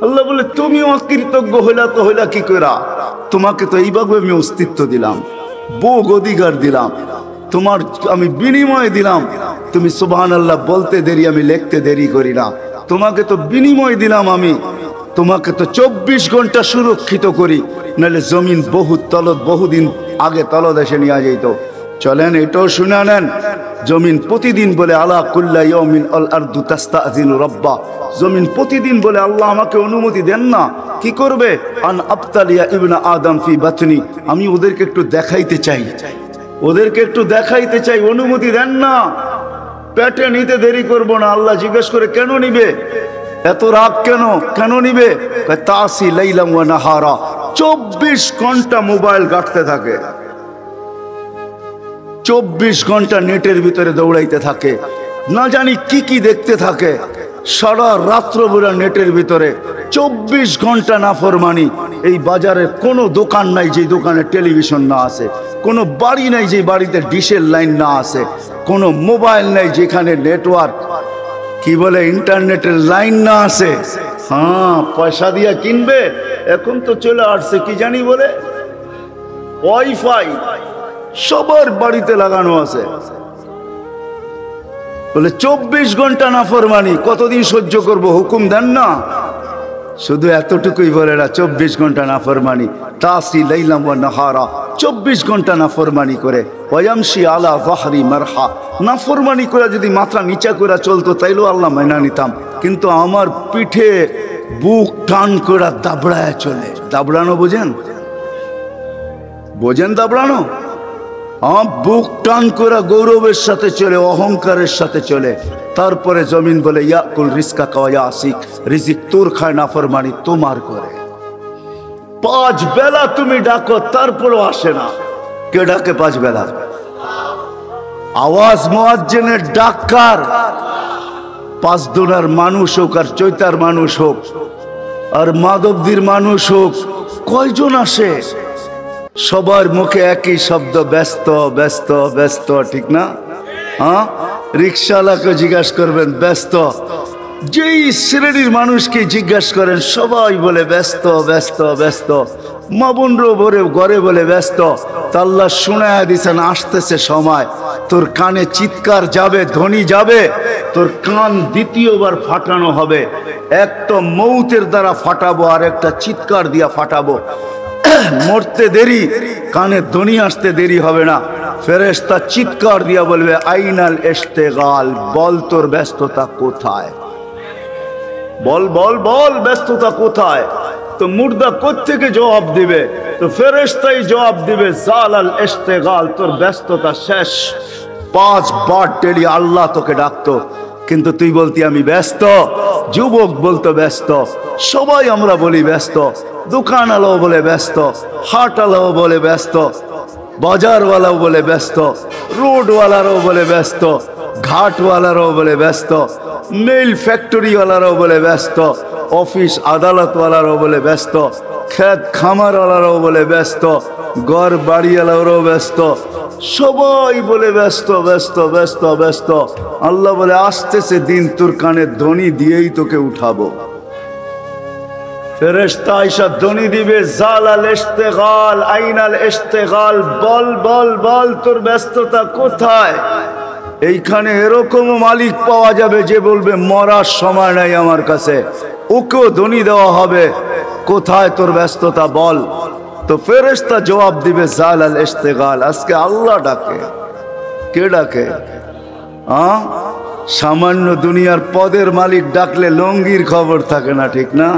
আল্লাহ বলে তুমি অকৃতজ্ঞ হইলা তো হইলা কি কইরা? তোমাকে তো এইভাবে আমি অস্তিত্ব দিলাম, ভোগ অধিকার দিলাম, তোমার আমি বিনিময় দিলাম। তুমি সুবহানাল্লাহ বলতে দেরি, আমি লিখতে দেরি করি না। তোমাকে তো বিনিময় দিলাম আমি, তোমাকে তো 24 ঘন্টা সুরক্ষিত করি, নাহলে জমিন বহুদিন আগে তলদেশে নিয়ে যেত। চলেন এটাও শুনে নেন। জমিন প্রতিদিন বলে আলা কুল্লা ইয়াউমিন আল আরদু তাস্তাযিনু রাব্বা, জমিন প্রতিদিন বলে আল্লাহ আমাকে অনুমতি দেন না। কি করবে? আন আবতালিয়া ইবনা আদম ফি বাতনি, আমি ওদেরকে একটু দেখাইতে চাই, ওদেরকে একটু দেখাইতে চাই, অনুমতি দেন না। পেটে নিতে দেরি করব না। আল্লাহ জিজ্ঞেস করে কেন নিবে? এত রাগ কেন? কেন নিবে? তাসি লাইলাম ওয়া নাহারা, 24 ঘন্টা মোবাইল ঘাঁটতে থাকে, 24 ঘন্টা নেটের ভিতরে দৌড়াইতে থাকে, না জানি কি কি দেখতে থাকে, সারা রাত্র পুরা নেটের ভিতরে, 24 ঘন্টা নাফরমানি। এই বাজারে কোনো দোকান নাই যে দোকানে টেলিভিশন না আছে, কোনো বাড়ি নাই যে বাড়িতে ডিশের লাইন না আছে, কোনো মোবাইল নাই যেখানে নেটওয়ার্ক কি বলে ইন্টারনেটের লাইন না আছে। হ্যাঁ, পয়সা দিয়া কিনবে। এখন তো চলে আসছে কি জানি বলে ওয়াইফাই, সবার বাড়িতে লাগানো আছে। বলে 24 ঘন্টা নাফরমানি, কতদিন সহ্য করব? হুকুম দেন না। শুধু এতটুকুই বলে না, 24 ঘন্টা নাফরমানি। তাসি লাইলাম ওয়া নাহারা, 24 ঘন্টা নাফরমানি করে। ওয়ামশি আলা যাহরি মারহা, নাফরমানি করে যদি মাথা নিচা করে চলতো তাইলেও আল্লাহ মাইনা নিতাম, কিন্তু আমার পিঠে বুক টান করে দাবড়ায় চলে। দাবড়ানো বোঝেন? বোঝেন দাবড়ানো? বুক টান করে গৌরবের সাথে চলে, অহংকারের সাথে চলে। তারপরে জমিন বলে ইয়াকুল রিজকা কাওয়া আসিক, রিজিক তোর খায়, নাফরমানি তোমার করে। 5 বেলা তুমি ডাকো তারপরও আসে না। কে ডাকে 5 বেলা? আওয়াজ মুয়াজ্জিনের ডাকার, 5 দোনার মানুষ হোক আর চৈতার মানুষ হোক আর মাধবদীর মানুষ হোক, কয়জন আসে? সবার মুখে একই শব্দ, ব্যস্ত ব্যস্ত ব্যস্ত, ঠিক না? হ্যাঁ, রিক্সাওয়ালাকে জিজ্ঞাসা করবেন ব্যস্ত, যেই শ্রেণীর মানুষকে জিজ্ঞাসা করেন সবাই বলে ব্যস্ত ব্যস্ত ব্যস্ত। মা বোনরও ভরে ঘরে বলে ব্যস্ত। তা আল্লাহ শুনায়া দিছেন আসতেছে সময়, তোর কানে চিৎকার যাবে, ধ্বনি যাবে, তোর কান দ্বিতীয়বার ফাটানো হবে। একটা মৌতের দ্বারা ফাটাবো আর একটা চিৎকার দিয়া ফাটাবো। মরতে দেরি, কানে ধ্বনি আসতে দেরি হবে না। ফেরেশতা চিৎকার দিয়া বলবে আইনাল ইশতিগাল, বল তোর ব্যস্ততা কোথায়? বল বল বল, ব্যস্ততা কোথায়? তো মুর্দা কোত্থেকে জবাব দিবে? তো ফেরেশতাই জবাব দিবে জালাল ইশতিগাল, তোর ব্যস্ততা শেষ। 5 বার ডেলি আল্লাহ তোকে ডাকতো, কিন্তু তুই বলতি আমি ব্যস্ত। যুবক বলতো ব্যস্ত, সবাই আমরা বলি ব্যস্ত, দোকানওয়ালাও বলে ব্যস্ত, হাটওয়ালাও বলে ব্যস্ত, বাজারওয়ালাও বলে ব্যস্ত, রোডওয়ালারাও বলে ব্যস্ত, ঘাটওয়ালারাও বলে ব্যস্ত, মিল ফ্যাক্টরিওয়ালারাও বলে ব্যস্ত, অফিস আদালতওয়ালারাও বলে ব্যস্ত, ক্ষেত খামারওয়ালারাও বলে ব্যস্ত, ঘর বাড়িওয়ালারাও ব্যস্ত, সবাই বলে ব্যস্ত ব্যস্ত ব্যস্ত ব্যস্ত। আল্লাহ বলে আসতেছে দিন, তোর কানে ধ্বনি দিয়েই তোকে উঠাবো। ফেরেশতা আয়েশা ধ্বনি দিবে জালাল ইশতিগাল, আইনাল ইশতিগাল, বল বল বল তোর ব্যস্ততা কোথায়? এইখানে এরকমও মালিক পাওয়া যাবে যে বলবে মরার সময় নাই আমার কাছে, ওকেও ধ্বনি দেওয়া হবে কোথায় তোর ব্যস্ততা বল। তো ফেরেশতা জবাব দিবে জালাল ইশতিগাল। আজকে আল্লাহ ডাকে। কে ডাকে? সামান্য দুনিয়ার পদের মালিক ডাকলে লঙ্গির খবর থাকে না, ঠিক না?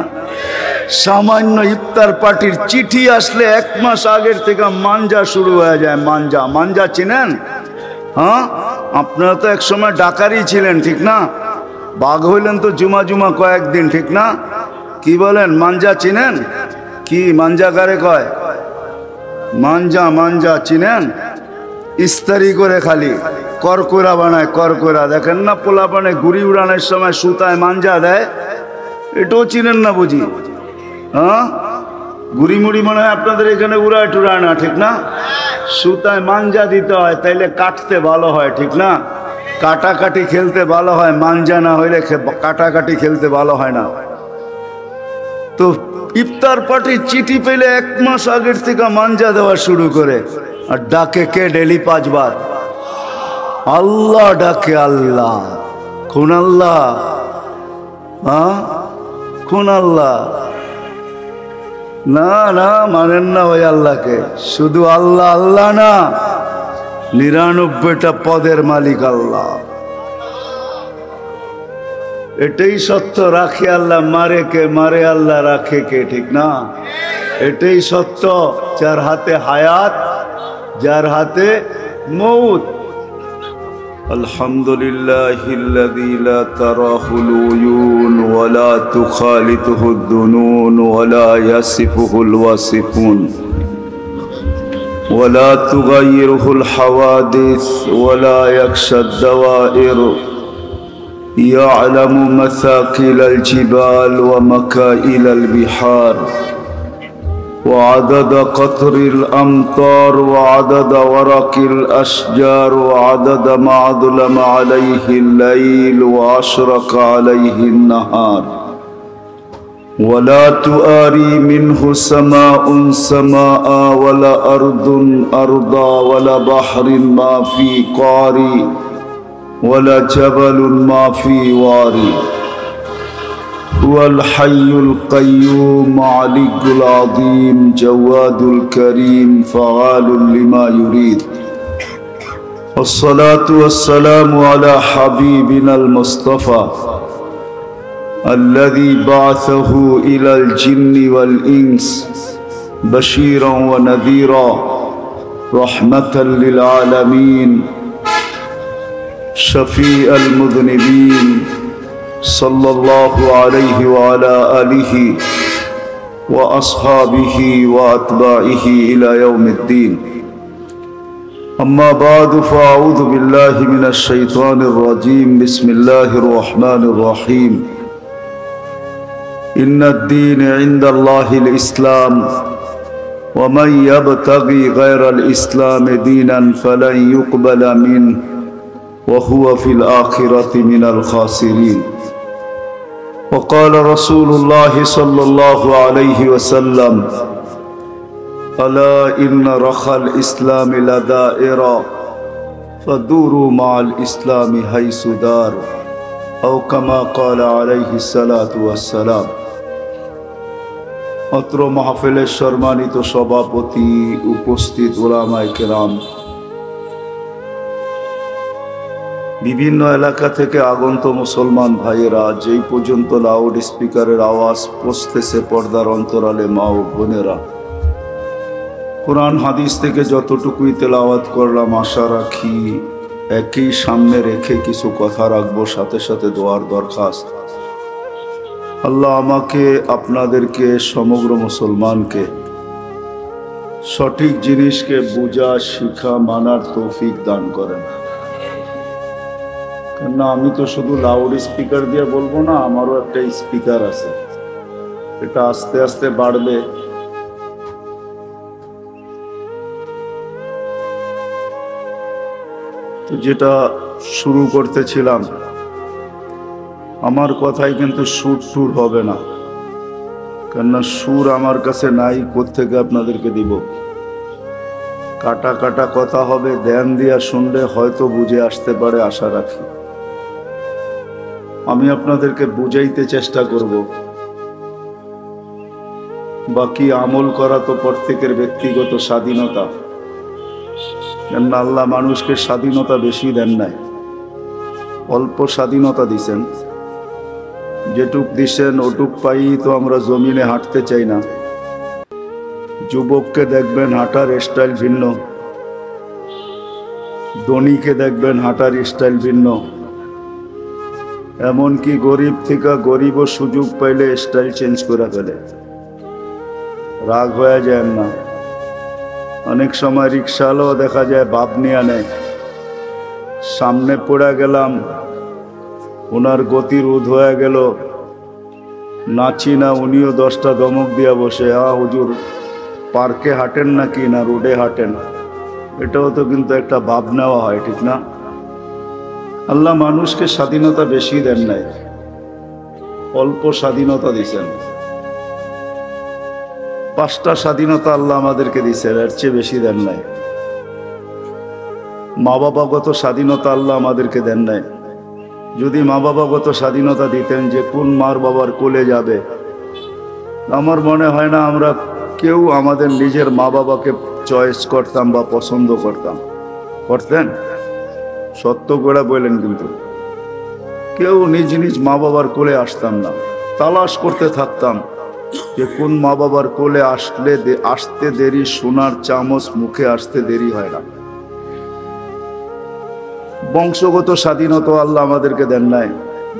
সামান্য ইফতার পার্টির চিঠি আসলে 1 মাস আগের থেকে মাঞ্জা শুরু হয়ে যায়। মাঞ্জা, মাঞ্জা চিনেন? হ্যাঁ, আপনারা তো এক সময় ডাকারই ছিলেন, ঠিক না? বাঘ হইলেন তো জুমা জুমা কয়েকদিন, ঠিক না? কি বলেন, মাঞ্জা চিনেন? কি মাঞ্জা কারে কয়? মাঞ্জা, মাঞ্জা চিনেন? ইস্তারি করে খালি করকরা বানায়, করকরা। দেখেন না পোলাপানে ঘুড়ি উড়ানোর সময় সুতায় মাঞ্জা দেয়, এটাও চিনেন না বুঝি? হ্যাঁ, ঘুড়ি মুড়ি মনে হয় আপনাদের এখানে উড়ায় টুড়ায় না, ঠিক না? সুতায় মাঞ্জা দিতে হয়, তাইলে কাটতে ভালো হয়, ঠিক না? কাটাকাটি খেলতে ভালো হয়, মাঞ্জা না হইলে কাটাকাটি খেলতে ভালো হয় না। তো ইফতার পার্টি চিঠি পেলে 1 মাস আগের থেকে মাঞ্জা দেওয়া শুরু করে। আর ডাকে কে ডেলি 5 বার? আল্লাহ ডাকে। আল্লাহ কোন আল্লাহ? কোন আল্লাহ? না না, মানেন না ওই আল্লাহকে। শুধু আল্লাহ আল্লাহ না, 99টা পদের মালিক আল্লাহ। এটাই সত্য। রাখে আল্লাহ, মারে কে? মারে আল্লাহ, রাখে কে? ঠিক না? এটাই সত্য। যার হাতে হায়াত, যার হাতে মৌত। আলহামদুলিল্লাহিল্লাযী লা তারাহুল উয়ুন ওয়া লা তুখালিতুহুদ দুনুন ওয়া লা ইয়াসিফুহুল ওয়াসিফুন ওয়া লা তুগায়্যিরুহুল হাওয়াদিস ওয়া লা ইয়াখশাদ দাওয়াইর يعلم مثاقيل الجبال ومكائل البحار وعدد قطر الأمطار وعدد ورق الأشجار وعدد ما أظلم عليه الليل وأشرق عليه النهار ولا تؤاري منه سماء سماء ولا أرض أرضا ولا بحر ما في قاري ولا جبل ما في واري هو الحي القيوم علي العظيم جواد الكريم فعال لما يريد والصلاة والسلام على حبيبنا المصطفى الذي بعثه إلى الجن والإنس بشيرا ونذيرا رحمة للعالمين شفيع المذنبين صلى الله عليه وعلى آله وأصحابه وأتباعه إلى يوم الدين أما بعد فأعوذ بالله من الشيطان الرجيم بسم الله الرحمن الرحيم إن الدين عند الله الإسلام ومن يبتغي غير الإسلام دينا فلن يقبل منه وهو في الآخرة من الخاسرين وقال رسول الله صلى الله عليه وسلم ألا إن رخى الإسلام لدائرا فدوروا مع الإسلام حيث دار أو كما قال عليه الصلاة والسلام অত্র মাহফিলের সম্মানিত সভাপতি, উপস্থিত উলামায়ে কেরাম, বিভিন্ন এলাকা থেকে আগন্ত মুসলমান ভাইয়েরা, যেই পর্যন্ত লাউড স্পিকারের আওয়াজ পৌঁছতেছে পর্দার অন্তরালে মা ও বোনেরা, কোরআন হাদিস থেকে যতটুকুই তেলাওয়াত করলাম, আশা রাখি একই সামনে রেখে কিছু কথা রাখবো, সাথে সাথে দোয়ার দরখাস্ত। আল্লাহ আমাকে, আপনাদেরকে, সমগ্র মুসলমানকে সঠিক জিনিসকে বুঝা, শিখা, মানার তৌফিক দান করেন। না, আমি তো শুধু লাউড স্পিকার দিয়ে বলবো না, আমারও একটা স্পিকার আছে, এটা আস্তে আস্তে বাড়বে। তো যেটা শুরু করতেছিলাম, আমার কথাই কিন্তু সুর টুর হবে না, কেননা সুর আমার কাছে নাই, কোত্থেকে আপনাদেরকে দিব। কাটা কাটা কথা হবে, ধ্যান দিয়া শুনলে হয়তো বুঝে আসতে পারে, আশা রাখি। আমি আপনাদেরকে বুঝাইতে চেষ্টা করব, বাকি আমল করা তো প্রত্যেকের ব্যক্তিগত স্বাধীনতা। কেননা আল্লাহ মানুষকে স্বাধীনতা বেশি দেন নাই, অল্প স্বাধীনতা দিছেন। যেটুক দিছেন ওটুক পাই তো আমরা জমিনে হাঁটতে চাই না। যুবককে দেখবেন হাঁটার স্টাইল ভিন্ন, ধনীকে দেখবেন হাঁটার স্টাইল ভিন্ন, এমনকি গরিব থেকে গরিবও সুযোগ পাইলে স্টাইল চেঞ্জ করে ফেলে। রাগ হয়ে যায় না? অনেক সময় রিক্সাওয়ালাও দেখা যায় ভাব নিয়ে নেয়, সামনে পড়ে গেলাম, ওনার গতি রোধ হয়ে গেল, নাচি না, উনিও 10টা ধমক দিয়া বসে, হুজুর পার্কে হাঁটেন নাকি না রোডে হাঁটেন? এটাও তো কিন্তু একটা ভাব নেওয়া হয়, ঠিক না? আল্লাহ মানুষকে স্বাধীনতা বেশি দেন নাই, অল্প স্বাধীনতা দিছেন। 5টা স্বাধীনতা আল্লাহ আমাদেরকে দিয়েছেন, এর চেয়ে বেশি দেন নাই। মা বাবাগত স্বাধীনতা আল্লাহ আমাদেরকে দেন নাই। যদি মা বাবাগত স্বাধীনতা দিতেন যে কোন মার বাবার কোলে যাবে, আমার মনে হয় না আমরা কেউ আমাদের নিজের মা বাবাকে চয়েস করতাম বা পছন্দ করতাম। করতেন? সত্য করে বললেন, কিন্তু কেউ নিজ নিজ মা বাবার কোলে আসতাম না, তালাশ করতে থাকতাম যে কোন মা বাবার কোলে আসতে দেরি, সোনার চামচ মুখে আসতে দেরি হয় না। বংশগত স্বাধীনতা আল্লাহ আমাদেরকে দেন নাই।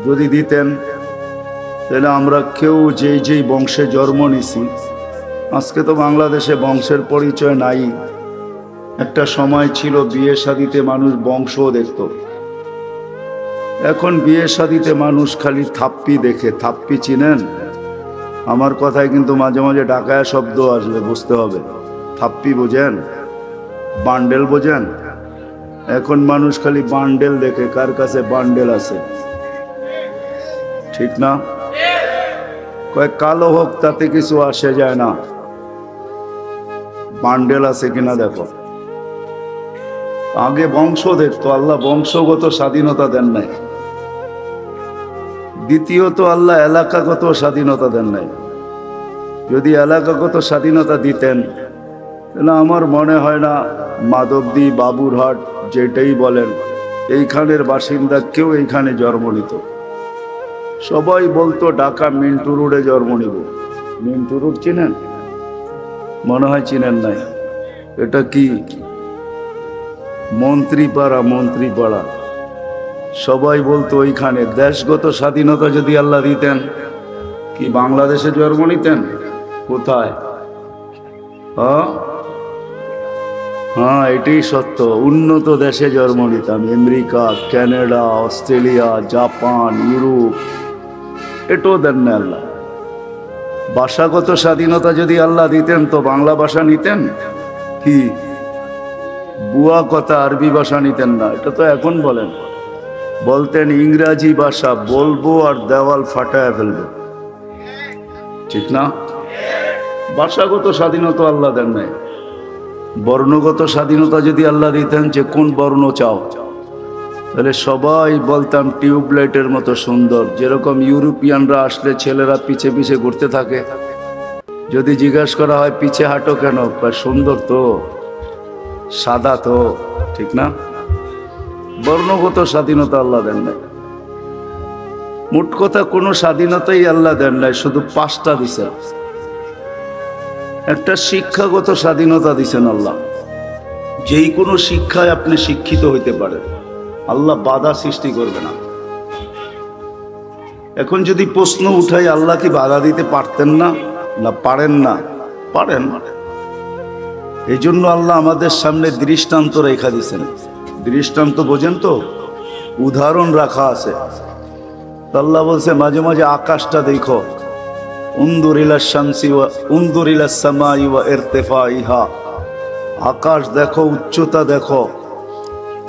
যদি দিতেন তাহলে আমরা কেউ যেই বংশে জন্ম নিছি, আজকে তো বাংলাদেশে বংশের পরিচয় নাই। একটা সময় ছিল বিয়ে শাদিতে মানুষ বংশও দেখত, এখন বিয়ে শাদিতে মানুষ খালি থাপ্পি দেখে। থাপ্পি চিনেন? আমার কথায় কিন্তু মাঝে মাঝে ডাকায়া শব্দ আসবে, বুঝতে হবে। থাপ্পি বোঝেন? বান্ডেল বোঝেন? এখন মানুষ খালি বান্ডেল দেখে, কার কাছে বান্ডেল আছে, ঠিক না? কয়েক কালো হোক তাতে কিছু আসে যায় না, বান্ডেল আছে কিনা দেখো। আগে বংশ দেখতো, আল্লাহ বংশগত স্বাধীনতা দেন নাই। দ্বিতীয়ত আল্লাহ এলাকাগত স্বাধীনতা দেন নাই। যদি এলাকাগত স্বাধীনতা দিতেন তাহলে আমার মনে হয় না মাধবদী, বাবুরহাট, যেটাই বলেন, এইখানের বাসিন্দা কেউ এইখানে জন্ম নিত। সবাই বলতো ঢাকা মিন্টু রোডে জন্ম নিব। মিন্টু রোড চিনেন? মনে হয় চিনেন নাই। এটা কি? মন্ত্রীপাড়া। মন্ত্রীপাড়া সবাই বলতো ওইখানে। দেশগত স্বাধীনতা যদি আল্লাহ দিতেন, কি বাংলাদেশে জন্ম নিতেন? কোথায়? হ্যাঁ, এটাই সত্য। উন্নত দেশে জন্ম নিতাম, America, Canada, Australia, Japan, Europe. এটাও দেন না আল্লাহ। ভাষাগত স্বাধীনতা যদি আল্লাহ দিতেন তো বাংলা ভাষা নিতেন? কি বুয়া কথা, আরবি ভাষা নিতেন না। এটা তো এখন বলেন। বলতেন ইংরাজি ভাষা বলবো আর দেওয়াল ফাটায় ফেলবো, ঠিক না? ভাষাগত স্বাধীনতা আল্লাহ দেন নাই। বর্ণগত স্বাধীনতা যদি আল্লাহ দিতেন যে কোন বর্ণ চাও, তাহলে সবাই বলতাম টিউবলাইটের মতো সুন্দর। যেরকম ইউরোপিয়ানরা আসলে ছেলেরা পিছে পিছে ঘুরতে থাকে, যদি জিজ্ঞাসা করা হয় পিছে হাঁটো কেন, সুন্দর তো, সাদা তো, ঠিক না? বর্ণগত স্বাধীনতা আল্লাহ দেন নাই। মোট কথা কোনো স্বাধীনতাই আল্লাহ দেন নাই, শুধু 5টা দিছেন। একটা শিক্ষাগত স্বাধীনতা দিছেন আল্লাহ, যেই কোনো শিক্ষায় আপনি শিক্ষিত হইতে পারেন, আল্লাহ বাধা সৃষ্টি করবে না। এখন যদি প্রশ্ন উঠাই আল্লাহ কি বাধা দিতে পারতেন না? না, পারেন না? পারেন। এই জন্য আল্লাহ আমাদের সামনে দৃষ্টান্ত রেখা দিছেন। দৃষ্টান্ত বোঝেন তো? উদাহরণ রাখা আছে। আল্লাহ বলছে মাঝে মাঝে আকাশটা দেখো, উনদুর ইলাশ শামসি ওয়া উনদুর ইলাস সামাই ওয়া ইরতিফাইহা। আকাশ দেখো, উচ্চতা দেখো।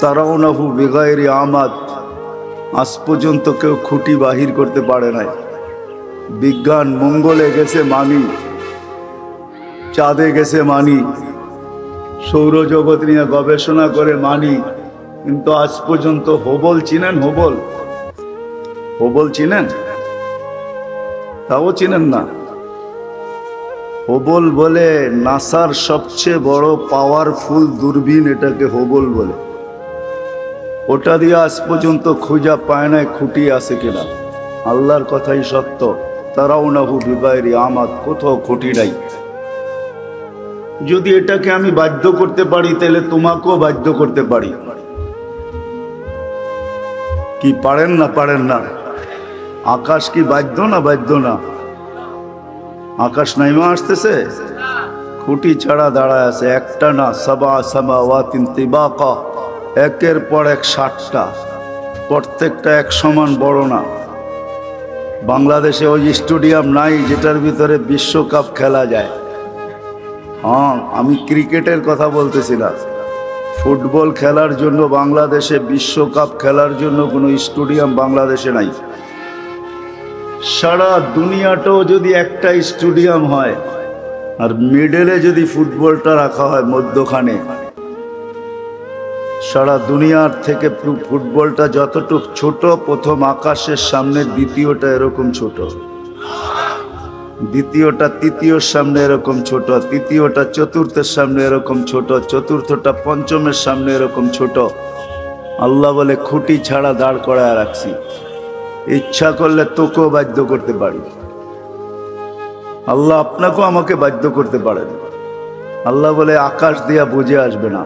তারাউনাহু বিগাইরি আমাদ। আজ পর্যন্ত কেউ খুঁটি বাহির করতে পারে নাই। বিজ্ঞান মঙ্গলে গেছে মানি, চাঁদে গেছে মানি, সৌরজগৎ নিয়ে গবেষণা করে মানি, কিন্তু আজ পর্যন্ত হবল চিনেন? হবল চিনেন? তাও চিনেন না। হবল বলে নাসার সবচেয়ে বড় পাওয়ারফুল দূরবীন, এটাকে হবল বলে। ওটা দিয়ে আজ পর্যন্ত খুঁজা পায় না খুঁটি আছে কিনা। আল্লাহর কথাই সত্য। তারাউনাহু বিগাইরি আমাদ, কোথাও খুঁটি নাই। যদি এটাকে আমি বাধ্য করতে পারি তাহলে তোমাকেও বাধ্য করতে পারি। কি পারেন না? পারেন না? আকাশ কি বাধ্য না? বাধ্য না? আকাশ নাইমা আসতেছে, খুঁটি ছাড়া দাঁড়ায় আছে। একটা না, সাবা সামাওয়াতিন তিবাকা, একের পর এক 60টা, প্রত্যেকটা এক সমান বড় না। বাংলাদেশে ওই স্টেডিয়াম নাই যেটার ভিতরে বিশ্বকাপ খেলা যায়। হ্যাঁ, আমি ক্রিকেটের কথা বলতেছি না। ফুটবল খেলার জন্য বাংলাদেশে, বিশ্বকাপ খেলার জন্য কোনো স্টেডিয়াম বাংলাদেশে নাই। সারা দুনিয়াটাও যদি একটা স্টেডিয়াম হয় আর মিডলে যদি ফুটবলটা রাখা হয় মধ্যখানে, সারা দুনিয়ার থেকে ফুটবলটা যতটুক ছোট, প্রথম আকাশের সামনে দ্বিতীয়টা এরকম ছোট, দ্বিতীয়টা তৃতীয়র সামনে এরকম ছোট, তৃতীয়টা চতুর্থের সামনে এরকম ছোট, চতুর্থটা পঞ্চমের সামনে এরকম ছোট। আল্লাহ বলে খুঁটি ছাড়া দাঁড় করায় রাখছি, ইচ্ছা করলে তোকেও বাধ্য করতে পারি। আল্লাহ আপনাকেও আমাকে বাধ্য করতে পারেন। আল্লাহ বলে আকাশ দিয়া বুঝে আসবে না,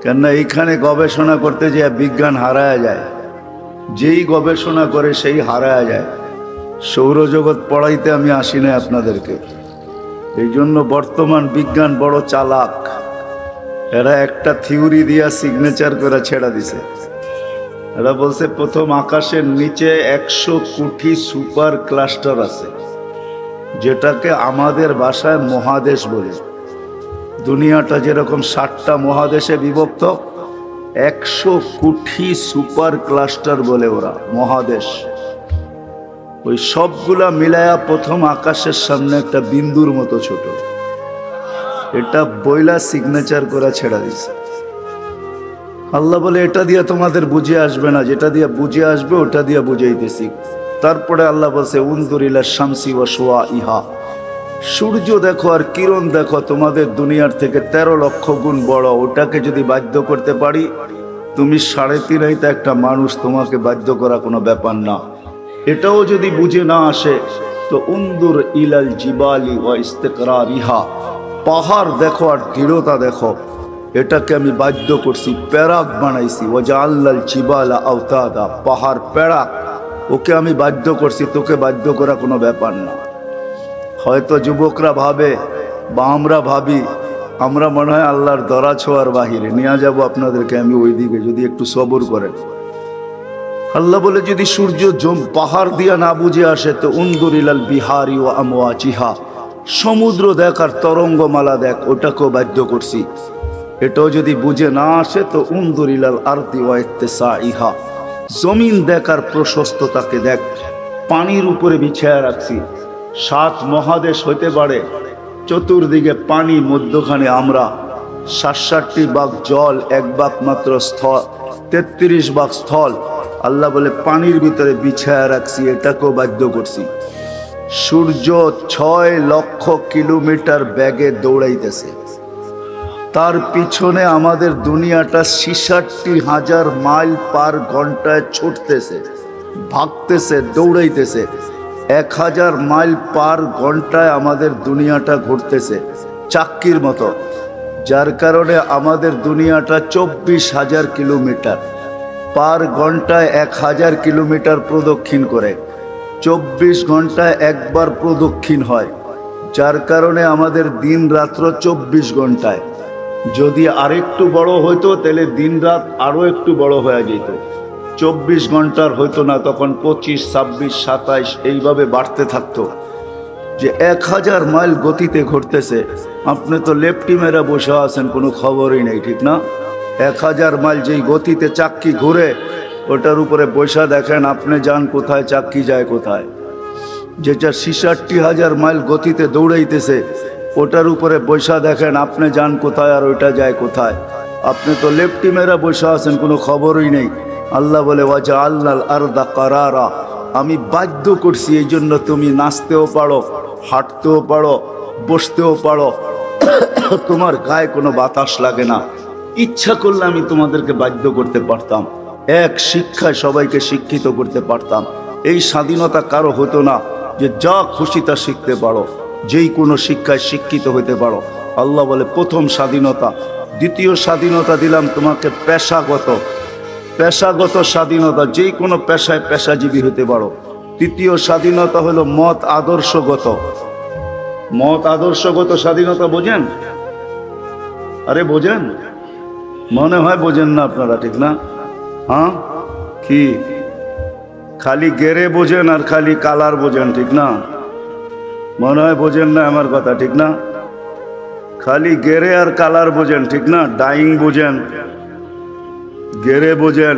কেননা এইখানে গবেষণা করতে যে বিজ্ঞান হারায়া যায়, যেই গবেষণা করে সেই হারায়া যায়। সৌরজগৎ পড়াইতে আমি আসি না আপনাদেরকে, এই জন্য বর্তমান বিজ্ঞান বড় চালাক। এরা একটা থিওরি দিয়া সিগনেচার করে ছেড়া দিছে। এরা বলছে প্রথম আকাশের নিচে 100 কোটি সুপার ক্লাস্টার আছে, যেটাকে আমাদের ভাষায় মহাদেশ বলে। দুনিয়াটা যেরকম 7টা মহাদেশে বিভক্ত, 100 কোটি সুপার ক্লাস্টার বলে ওরা মহাদেশ। ওই সবগুলা মিলায়া প্রথম আকাশের সামনে একটা বিন্দুর মতো ছোট। এটা বইলা সিগনেচার করা ছেড়া দিছে। আল্লাহ বলে এটা দিয়ে তোমাদের বুঝে আসবে না, যেটা দিয়ে বুঝে আসবে ওটা দিয়ে বুঝাইতেছি। তারপরে আল্লাহ বলছে উনদুরিলা শামসি ওয়া শুআইহা, সূর্য দেখো আর কিরণ দেখো, তোমাদের দুনিয়ার থেকে 13 লক্ষ গুণ বড়। ওটাকে যদি বাধ্য করতে পারি, তুমি 3.5 একটা মানুষ, তোমাকে বাধ্য করা কোনো ব্যাপার না। এটাও যদি বুঝে না আসে তো উনদুর ইলাল জিবালি ওয়া ইস্তিকরারিহা, পাহাড় দেখো আর দৃঢ়তা দেখো, এটাকে আমি বাধ্য করছি, প্যারাক বানাইছি। ওয়াজআল্লাল জিবালা আওতাদা, পাহাড় প্যারাক, ওকে আমি বাধ্য করছি, তোকে বাধ্য করা কোনো ব্যাপার না। হয়তো যুবকরা ভাবে বা আমরা ভাবি, আমরা মনে হয় আল্লাহর দরা ছোঁয়ার বাহিরে নিয়ে যাব আপনাদেরকে আমি ওই দিকে, যদি একটু সবর করেন। আল্লাহ বলে যদি সূর্য পাহাড় দিয়া না বুঝে আসে তো উনদুরিলাল বিহারি ও আমওয়াজিহা, সমুদ্র দেখ আর তরঙ্গমালা দেখ, ওটাকেও বাধ্য করছি। এটাও যদি বুঝে না আসে তো উনদুরিলাল আরদি ওয়া ইত্তিসাইহা, জমিন দেখ আর প্রশস্ততাকে দেখ, পানির উপরে বিছায়া রাখছি। 7 মহাদেশ হইতে পারে, চতুর্দিকে পানি, মধ্যখানে আমরা। 67 ভাগ জল, 1 ভাগ মাত্র স্থল, 33 ভাগ স্থল। আল্লাহ বলে পানির ভিতরে বিছায়া রাখছি, এটাকেও বাধ্য করছি। সূর্য 6 লক্ষ কিলোমিটার বেগে দৌড়াইতেছে, তার পিছনে আমাদের দুনিয়াটা 66,000 মাইল পার ঘন্টায় ছুটতেছে, ভাগতেছে, দৌড়াইতেছে। 1000 মাইল পার ঘন্টায় আমাদের দুনিয়াটা ঘুরতেছে চাক্কির মতো, যার কারণে আমাদের দুনিয়াটা 24,000 কিলোমিটার পার ঘন্টায় 1000 কিলোমিটার প্রদক্ষিণ করে। 24 ঘন্টায় একবার প্রদক্ষিণ হয়, যার কারণে আমাদের দিন রাত্র 24 ঘন্টায়। যদি আরেকটু বড় হইতো তাহলে দিন রাত আরো একটু বড় হয়ে যেত। 24 ঘন্টার হইতো না, তখন 25, 26, 27 এইভাবে বাড়তে থাকতো। যে 1000 মাইল গতিতে ঘুরতেছে, আপনি তো লেফটি মেরা বসে আছেন, কোনো খবরই নেই, ঠিক না? 1000 মাইল যেই গতিতে চাক্কি ঘুরে, ওটার উপরে বসা দেখেন, আপনি যান কোথায়, চাক্কি যায় কোথায়। যেটা 66,000 মাইল গতিতে দৌড়াইতেছে, ওটার উপরে বসা দেখেন, আপনি যান কোথায় আর ওইটা যায় কোথায়। আপনি তো লেফটি মেরা বসে আছেন, কোনো খবরই নেই। আল্লাহ বলে ওয়াজআলনাল আরদা কারারা, আমি বাধ্য করছি, এই জন্য তুমি নাচতেও পারো, হাঁটতেও পারো, বসতেও পারো, তোমার গায়ে কোনো বাতাস লাগে না। ইচ্ছা করলে আমি তোমাদেরকে বাধ্য করতে পারতাম, এক শিক্ষায় সবাইকে শিক্ষিত করতে পারতাম। এই স্বাধীনতা কারো হতো না যে যা খুশি তা শিখতে পারো, যেই কোনো শিক্ষায় শিক্ষিত হতে পারো। আল্লাহ বলে প্রথম স্বাধীনতা। দ্বিতীয় স্বাধীনতা দিলাম তোমাকে পেশাগত স্বাধীনতা, যেই কোনো পেশায় পেশাজীবী হতে পারো। তৃতীয় স্বাধীনতা হলো মত আদর্শগত স্বাধীনতা। বোঝেন? আরে বোঝেন? মনে হয় বোঝেন না আপনারা, ঠিক না? হ্যাঁ, কি খালি গেরে বোঝেন আর খালি কালার বোঝেন, ঠিক না? মনে হয় বোঝেন না আমার কথা, ঠিক না? খালি গেরে আর কালার বোঝেন, ঠিক না? ডাইং বোঝেন, গেরে বোঝেন,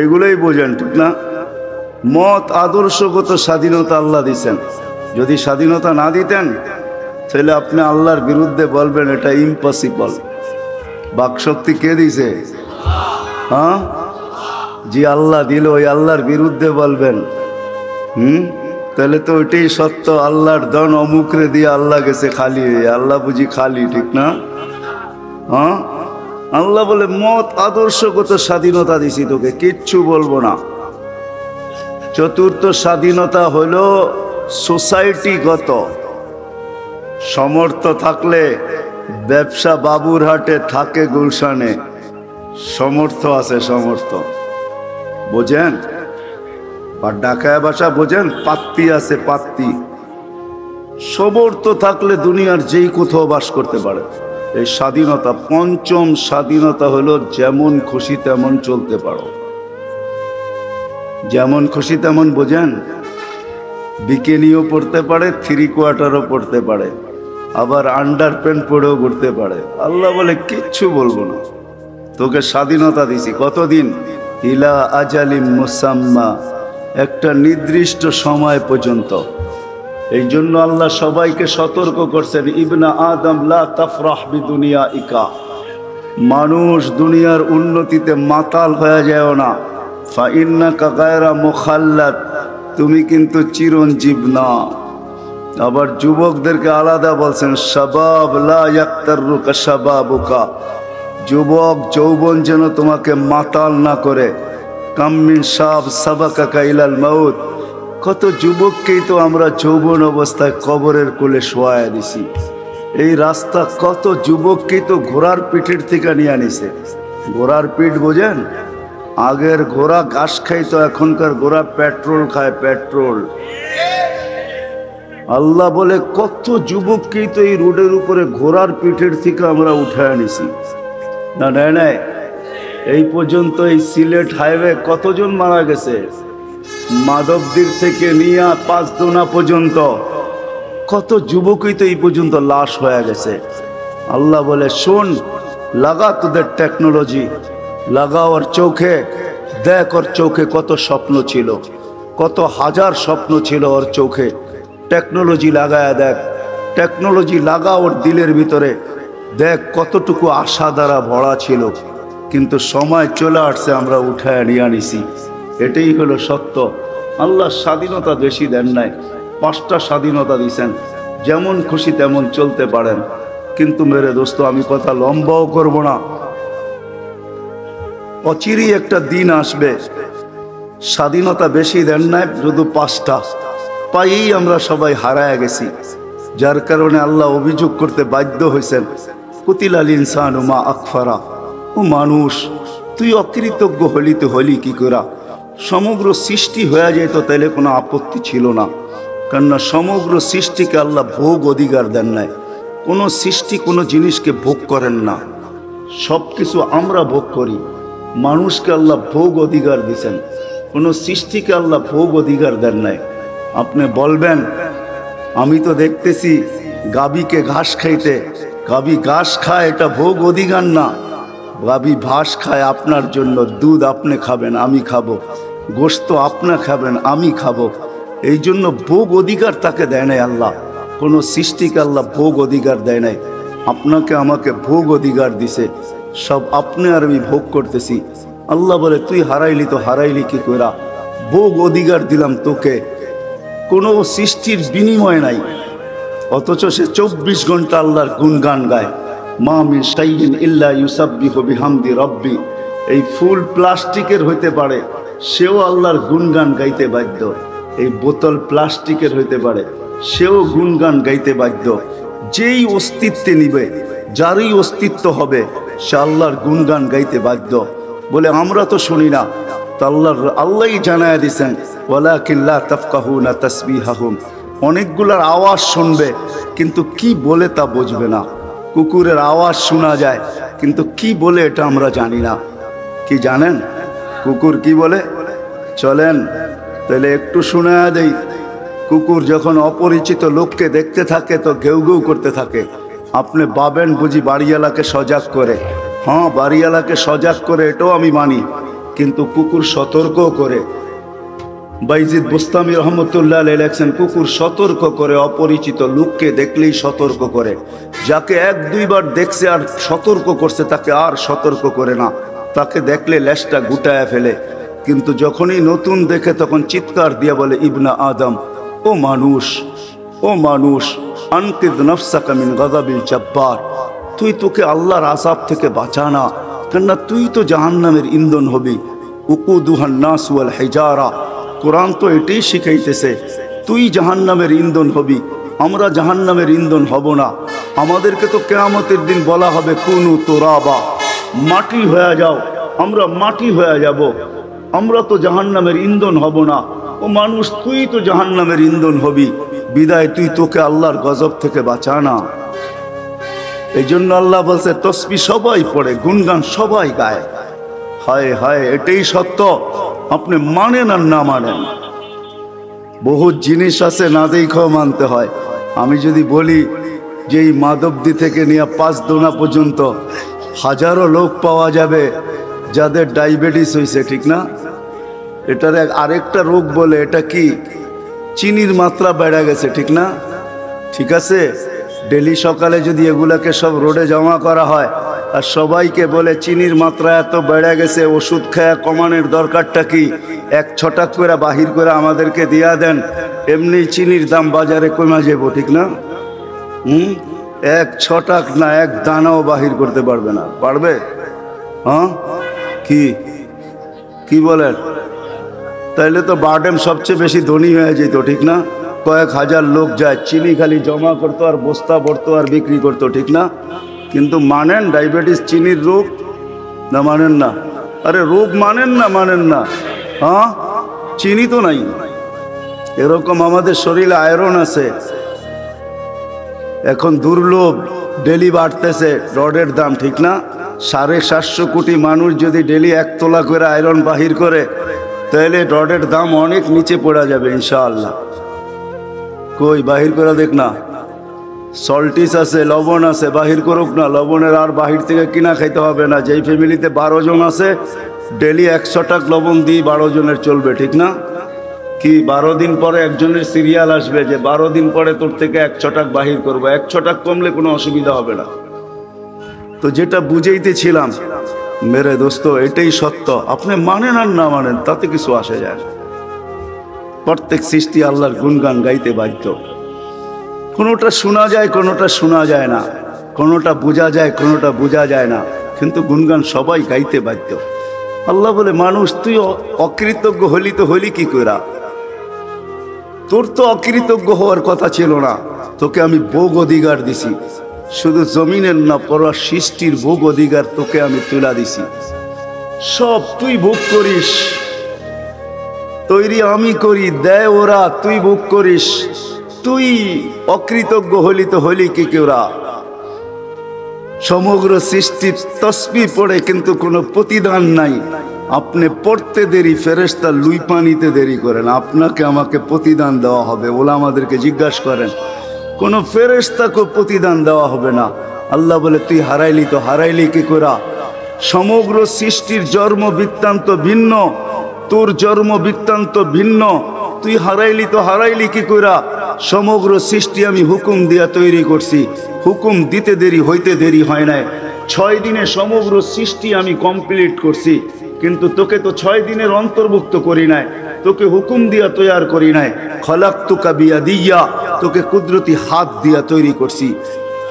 এগুলোই বোঝেন, ঠিক না? মত আদর্শগত স্বাধীনতা আল্লাহ দিছেন। যদি স্বাধীনতা না দিতেন তাহলে আপনি আল্লাহর বিরুদ্ধে বলবেন এটা ইম্পসিবল। বাকশক্তি কে দিছে? হ্যাঁ, জি আল্লাহ দিল, ওই আল্লাহর বিরুদ্ধে বলবেন। তাহলে তো ওইটাই সত্য, আল্লাহর ধন অমুকরে দিয়ে আল্লাহ গেছে খালি হয়ে। আল্লাহ বুঝি খালি, ঠিক না? হ্যাঁ, আল্লাহ বলে মত আদর্শগত স্বাধীনতা দিছি তোকে, কিচ্ছু বলবো না। চতুর্থ স্বাধীনতা হলো সোসাইটিগত। সমর্থ থাকলে ব্যবসা বাবুরহাটে, থাকে গুলশানে, সমর্থ আছে, সমর্থ বোঝেন? বা ঢাকায় ভাষা বোঝেন, পাত্তি আছে, পাত্তি। সমর্থ থাকলে দুনিয়ার যেই কোথাও বাস করতে পারে। এই স্বাধীনতা। পঞ্চম স্বাধীনতা হলো যেমন খুশি তেমন চলতে পারো। যেমন খুশি তেমন বোঝেন? বিকিনিও পড়তে পারে, 3 কোয়ার্টারও পড়তে পারে, আবার আন্ডার প্যান্ট পরেও ঘুরতে পারে। আল্লাহ বলে কিচ্ছু বলবো না, তোকে স্বাধীনতা দিছি। কতদিন? ইলা আজালিম মুসাম্মা, একটা নির্দিষ্ট সময় পর্যন্ত। এই জন্য আল্লাহ সবাইকে সতর্ক করছেন, ইবনা আদম লা তাফরাহ বিদুনিয়া ইকা, মানুষ দুনিয়ার উন্নতিতে মাতাল হয়ে যায় না। ফা ইন্নাকা গায়রা মুখাল্লাদ, তুমি কিন্তু চিরঞ্জীব না। আবার যুবকদেরকে আলাদা বলছেন, শাবাব লা ইয়াক্তারুকা শাবাবুকা, যুবক যৌবন যেন তোমাকে মাতাল না করে। কাম্মিন শাব সাবাকাকা ইলাল মাউত, কত যুবককেই তো আমরা যৌবন অবস্থায় কবরের কোলে শোয়ায় দিছি। এই রাস্তা কত যুবককেই তো ঘোড়ার পিঠের থেকে নিয়ে আনিছে। ঘোড়ার পিঠ বোঝেন? আগের ঘোড়া ঘাস খাইতো, এখনকার ঘোড়া পেট্রোল খায়, পেট্রোল। আল্লাহ বলে কত যুবককেই তো এই রোডের উপরে ঘোড়ার পিঠের থেকে আমরা উঠে আনিছি। না নেয় নাই, এই পর্যন্ত এই সিলেট হাইওয়ে কতজন মারা গেছে? মাধবদীর থেকে নিয়ে পাঁচদোনা পর্যন্ত কত যুবকই তো এই পর্যন্ত লাশ হয়ে গেছে। আল্লাহ বলে শোন, লাগা তোদের টেকনোলজি, লাগা ওর চোখে, দেখ ওর চোখে কত স্বপ্ন ছিল, কত হাজার স্বপ্ন ছিল ওর চোখে। টেকনোলজি লাগায়া দেখ, টেকনোলজি লাগা ওর দিলের ভিতরে, দেখ কতটুকু আশা দ্বারা ভরা ছিল। কিন্তু সময় চলে আসছে, আমরা উঠায় নিয়ে আনিছি। এটাই হলো সত্য। আল্লাহ স্বাধীনতা বেশি দেন নাই, 5টা স্বাধীনতা দিয়েছেন, যেমন খুশি তেমন চলতে পারেন। কিন্তু মেরে দোস্ত, আমি কথা লম্বাও করব না, অচিরেই একটা দিন আসবে স্বাধীনতা বেশি দেন নাই, শুধু 5টা পাইয়েই আমরা সবাই হারায় গেছি। যার কারণে আল্লাহ অভিযোগ করতে বাধ্য হয়েছেন, কুতিলাল ইনসানু মা আকফারা, ও মানুষ তুই অকৃতজ্ঞ হলি তো হলি কি করা? সমগ্র সৃষ্টি হয়ে যেত তাইলে কোনো আপত্তি ছিল না, কেননা সমগ্র সৃষ্টিকে আল্লাহ ভোগ অধিকার দেন নাই। কোনো সৃষ্টি কোনো জিনিসকে ভোগ করেন না, সব কিছু আমরা ভোগ করি। মানুষকে আল্লাহ ভোগ অধিকার দিছেন, কোনো সৃষ্টিকে আল্লাহ ভোগ অধিকার দেন নাই। আপনি বলবেন আমি তো দেখতেছি গাভীকে ঘাস খাইতে, গাভী ঘাস খায়, এটা ভোগ অধিকার না। গাভী ঘাস খায় আপনার জন্য, দুধ আপনি খাবেন আমি খাবো, গোশত আপনি খাবেন আমি খাবো। এই জন্য ভোগ অধিকার তাকে দেয় নাই আল্লাহ, কোনো সৃষ্টিকে আল্লাহ ভোগ অধিকার দেয় নাই। আপনাকে আমাকে ভোগ অধিকার দিছে, সব আপনি আর আমি ভোগ করতেছি। আল্লাহ বলে তুই হারাইলি তো হারাইলি কি কইরা? ভোগ অধিকার দিলাম তোকে, কোনো সৃষ্টির বিনিময় নাই। অথচ সে 24 ঘন্টা আল্লাহর গুণগান গায়। মা মিন শাইইন ইল্লা ইউসাব্বিহু বিহামদি রাব্বি। এই ফুল প্লাস্টিকের হইতে পারে, সেও আল্লাহর গুণগান গাইতে বাধ্য। এই বোতল প্লাস্টিকের হইতে পারে, সেও গুণগান গাইতে বাধ্য। যেই অস্তিত্বে নিবে, যারই অস্তিত্ব হবে, সে আল্লাহর গুণগান গাইতে বাধ্য। বলে আমরা তো শুনি না, তো আল্লাহই জানায়া দিছেন, ওয়ালাকিন লা তাফকাহুনা তাসবিহাহুম। অনেকগুলার আওয়াজ শুনবে কিন্তু কি বলে তা বুঝবে না। কুকুরের আওয়াজ শোনা যায় কিন্তু কি বলে এটা আমরা জানি না। কি জানেন কুকুর কি বলে? চলেন তাহলে একটু শোনা দেই। কুকুর যখন অপরিচিত লোককে দেখতে থাকে তো ঘেউ ঘেউ করতে থাকে। আপনি ভাবেন বুঝি বাড়িওয়ালাকে সজাগ করে। হ্যাঁ, বাড়িওয়ালাকে সজাগ করে, এটাও আমি মানি, কিন্তু কুকুর সতর্কও করে। বাইজিদ বুস্তামি রহমতুল্লাহ আলাইহি লেখছেন, কুকুর সতর্ক করে, অপরিচিত লোককে দেখলেই সতর্ক করে। যাকে এক দুইবার দেখছে আর সতর্ক করছে তাকে আর সতর্ক করে না, তাকে দেখলে লেজটা গুটায়া ফেলে। কিন্তু যখনই নতুন দেখে তখন চিৎকার দিয়ে বলে, ইবনা আদম, ও মানুষ, ও মানুষ, আনকিদ নফসাকা মিন গাযাবিল জাব্বার, তুই তোকে আল্লাহর আযাব থেকে বাঁচানা, কেননা তুই তো জাহান্নামের ইন্ধন হবি। উকুদুহান নাস ওয়াল হিজারা, কোরআন তো এটাই শিখাইতেছে, তুই জাহান্নামের ইন্ধন হবি, আমরা জাহান্নামের ইন্ধন হব না। আমাদেরকে তো কিয়ামতের দিন বলা হবে কুনু তুরাবা, মাটি হয়ে যাও, আমরা মাটি হয়ে যাব, আমরা তো জাহান্নামের ইন্ধন হব না। ও মানুষ, তুই তো জাহান্নামের ইন্ধন হবি, বিদায় তুই তোকে আল্লাহর গজব থেকে বাঁচানা। এই জন্য আল্লাহ বলছে তসবিহ সবাই পড়ে, গুনগান সবাই গায়। হায় হায়, এটাই সত্য, আপনি মানেন আর না মানেন। বহু জিনিস আছে না দেখেও মানতে হয়। আমি যদি বলি যে এই মাধবদী থেকে নিয়ে 5 দোনা পর্যন্ত হাজারো লোক পাওয়া যাবে যাদের ডায়াবেটিস হয়েছে, ঠিক না? এটার আরেকটা রোগ বলে, এটা কি? চিনির মাত্রা বেড়ে গেছে, ঠিক না? ঠিক আছে, ডেলি সকালে যদি এগুলাকে সব রোডে জমা করা হয় আর সবাইকে বলে চিনির মাত্রা এত বেড়ে গেছে, ওষুধ খায়া কমানোর দরকারটা কি, 1 ছটাক করে বাহির করে আমাদেরকে দিয়া দেন, এমনি চিনির দাম বাজারে কমে যাব, ঠিক না? 1 ছটাক না, 1 দানাও বাহির করতে পারবে না। পারবে? হ্যাঁ, কি কি বলেন? তাইলে তো বারডেম সবচেয়ে বেশি ধনী হয়ে যেত, ঠিক না? কয়েক হাজার লোক যায়, চিনি খালি জমা করতো আর বস্তা ভরতো আর বিক্রি করতো, ঠিক না? কিন্তু মানেন ডায়াবেটিস চিনির রোগ? না মানেন না? আরে রোগ মানেন না, মানেন না? হ্যাঁ, চিনি তো নাই। এরকম আমাদের শরীরে আয়রন আছে, এখন দুর্লভ, ডেলি বাড়তেছে রডের দাম, ঠিক না? 750 কোটি মানুষ যদি ডেলি 1 তোলা করে আয়রন বাহির করে, তাহলে রডের দাম অনেক নিচে পড়া যাবে ইনশাআল্লাহ। কই বাহির করে দেখ না, সল্টিস আছে, লবণ আছে, বাহির করুক না। লবণের আর বাহির থেকে কিনা খাইতে হবে না। যেই ফ্যামিলিতে 12 জন আছে, ডেলি 100 টাকা লবণ দিয়ে 12 জনের চলবে, ঠিক না? কি 12 দিন পরে একজনের সিরিয়াল আসবে যে 12 দিন পরে তোর থেকে 100 টাকা বাহির করবো। 100 টাকা কমলে কোনো অসুবিধা হবে না। তো যেটা বুঝাইতেছিলাম মেরে দোস্ত, এটাই সত্য। আপনি মানেন আর না মানেন তাতে কিছু আসে যায় না। প্রত্যেক সৃষ্টি আল্লাহর গুণগান গাইতে বাধ্য। কোনোটা শোনা যায়, কোনোটা শোনা যায় না, কোনোটা বোঝা যায়, কোনোটা বোঝা যায় না, কিন্তু গুণগান সবাই গাইতে বাধ্য। আল্লাহ বলে, মানুষ তুই অকৃতজ্ঞ হলি তো হলি কি কইরা? তোর তো অকৃতজ্ঞ হওয়ার কথা ছিল না। তোকে আমি ভোগ অধিকার দিছি, শুধু জমিনের না, পুরো সৃষ্টির ভোগ অধিকার তোকে আমি তুলা দিছি। সব তুই ভোগ করিস, তৈরি আমি করি, দেয় ওরা, তুই ভোগ করিস। তুই অকৃতজ্ঞ হলি তো হলি কি কেউরা? সমগ্র সৃষ্টির তসবিহ পড়ে কিন্তু কোনো প্রতিদান নাই। আপনি পড়তে দেরি, ফেরেশতা লুই পানিতে দেরি করেন, আপনাকে আমাকে প্রতিদান দেওয়া হবে। ওলা আমাদেরকে জিজ্ঞাসা করেন, কোনো ফেরেশতাকে প্রতিদান দেওয়া হবে না। আল্লাহ বলে, তুই হারাইলি তো হারাইলি কি করা? সমগ্র সৃষ্টির জন্ম বৃত্তান্ত ভিন্ন, তোর জন্ম বৃত্তান্ত ভিন্ন, তুই হারাইলি তো হারাইলি কি করা? সমগ্র সৃষ্টি আমি হুকুম দিয়া তৈরি করছি, হুকুম দিতে দেরি হইতে দেরি হয় নাই। 6 দিনে সমগ্র সৃষ্টি আমি কমপ্লিট করছি, কিন্তু তোকে তো 6 দিনের অন্তর্ভুক্ত করি নাই, তোকে হুকুম দিয়া তৈয়ার করি নাই। খলাকতুকা বিয়াদিয়া, তোকে কুদরতি হাত দিয়া তৈরি করছি।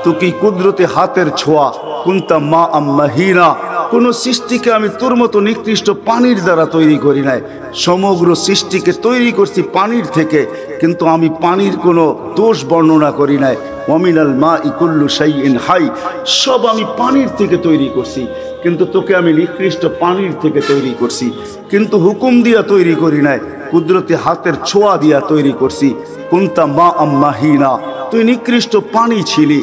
তোকে কুদরতি হাতের ছোঁয়া, কুনতা মা আম্মাহিনা, কোন সৃষ্টিকে আমি তোর মতো নিকৃষ্ট পানির দ্বারা তৈরি করি নাই। সমগ্র সৃষ্টিকে তৈরি করছি পানির থেকে, কিন্তু আমি পানির কোনো দোষ বর্ণনা করি নাই। ওয়ামিনাল মাই কুল্লু শাইইন হাই, সব আমি পানির থেকে তৈরি করছি, কিন্তু তোকে আমি নিকৃষ্ট পানির থেকে তৈরি করছি, কিন্তু হুকুম দিয়া তৈরি করি নাই, কুদরতি হাতের ছোঁয়া দিয়া তৈরি করছি। কুনতা মা আম্মাহিনা, তুই নিকৃষ্ট পানি ছিলি।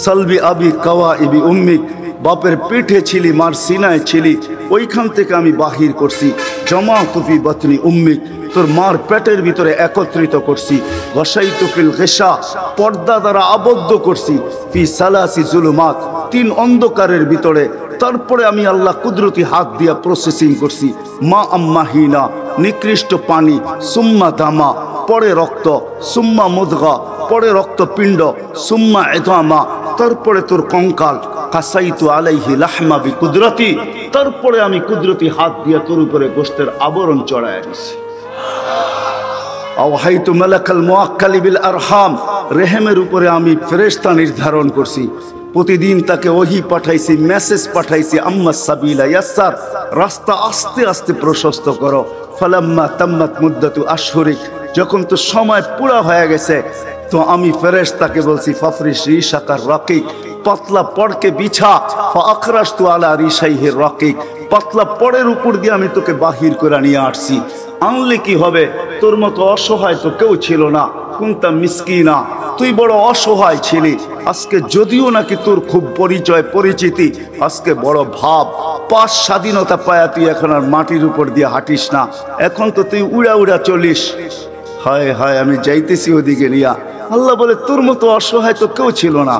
সালবি আবি কাওয়া ইবি উম্মিক, বাপের পেটে ছিলি, মার সিনায় ছিলি, ওইখান থেকে আমি বাহির করছি। জমা তুফি বাতনি উম্মিক, তোর মার পেটের ভিতরে একত্রিত করছি। গসাই তুফিল গেসা, পর্দা দ্বারা আবদ্ধ করছি। ফি সালাসি জুলুমাত, 3 অন্ধকারের ভিতরে। তারপরে আমি আল্লাহ কুদরতি হাত দিয়া প্রসেসিং করছি। মা আম্মাহিনা, নিকৃষ্ট পানি, সুম্মা দামা পরে রক্ত, সুম্মা মুদগা পরে রক্তপিণ্ড, সুম্মা ইদামা তারপরে তোর কঙ্কাল, কাসাইতু আলাইহি লাহমা বিকুদরতি তারপরে আমি কুদরতি হাত দিয়ে তোর উপরে গোশতের আবরণ চড়ায় দিছি। আওহাইতু মালাকাল মুআক্কালি বিল আরহাম রেহেমের উপরে আমি ফেরেশতা নির্ধারণ করছি, প্রতিদিন তাকে ওহী পাঠাইছি, মেসেজ পাঠাইছি, আম্মা সাবিলা ইয়াসসার রাস্তা আস্তে আস্তে প্রশস্ত করো। ফালাম্মা তাম্মাত মুদ্দাতু আশহুরিক যখন তো সময় পুরা হয়ে গেছে তো আমি ফেরেশতাকে বলছি ফাফরিশ রিশাকার রাকিক পাতলা পড়কে বিছা, ফাআখরাজতু আলা রিশাইহির রাকিক পাতলা পড়ের উপর দিয়ে আমি তোকে বাহির করে নিয়ে আসছি। আনলে কি হবে, তোর মতো অসহায় তো কেউ ছিল না, কুনতা মিসকিনা তুই বড় অসহায় ছিলি। আজকে যদিও নাকি তোর খুব পরিচয় পরিচিতি, আজকে বড় ভাব পাঁচ স্বাধীনতা পায়া তুই এখন আর মাটির উপর দিয়ে হাঁটিস না, এখন তো তুই উড়া উড়া চলিস। হায় হায় আমি যাইতেছি ওদিকে নিয়া। আল্লাহ বলে তোর মতো অসহায় তো কেউ ছিল না।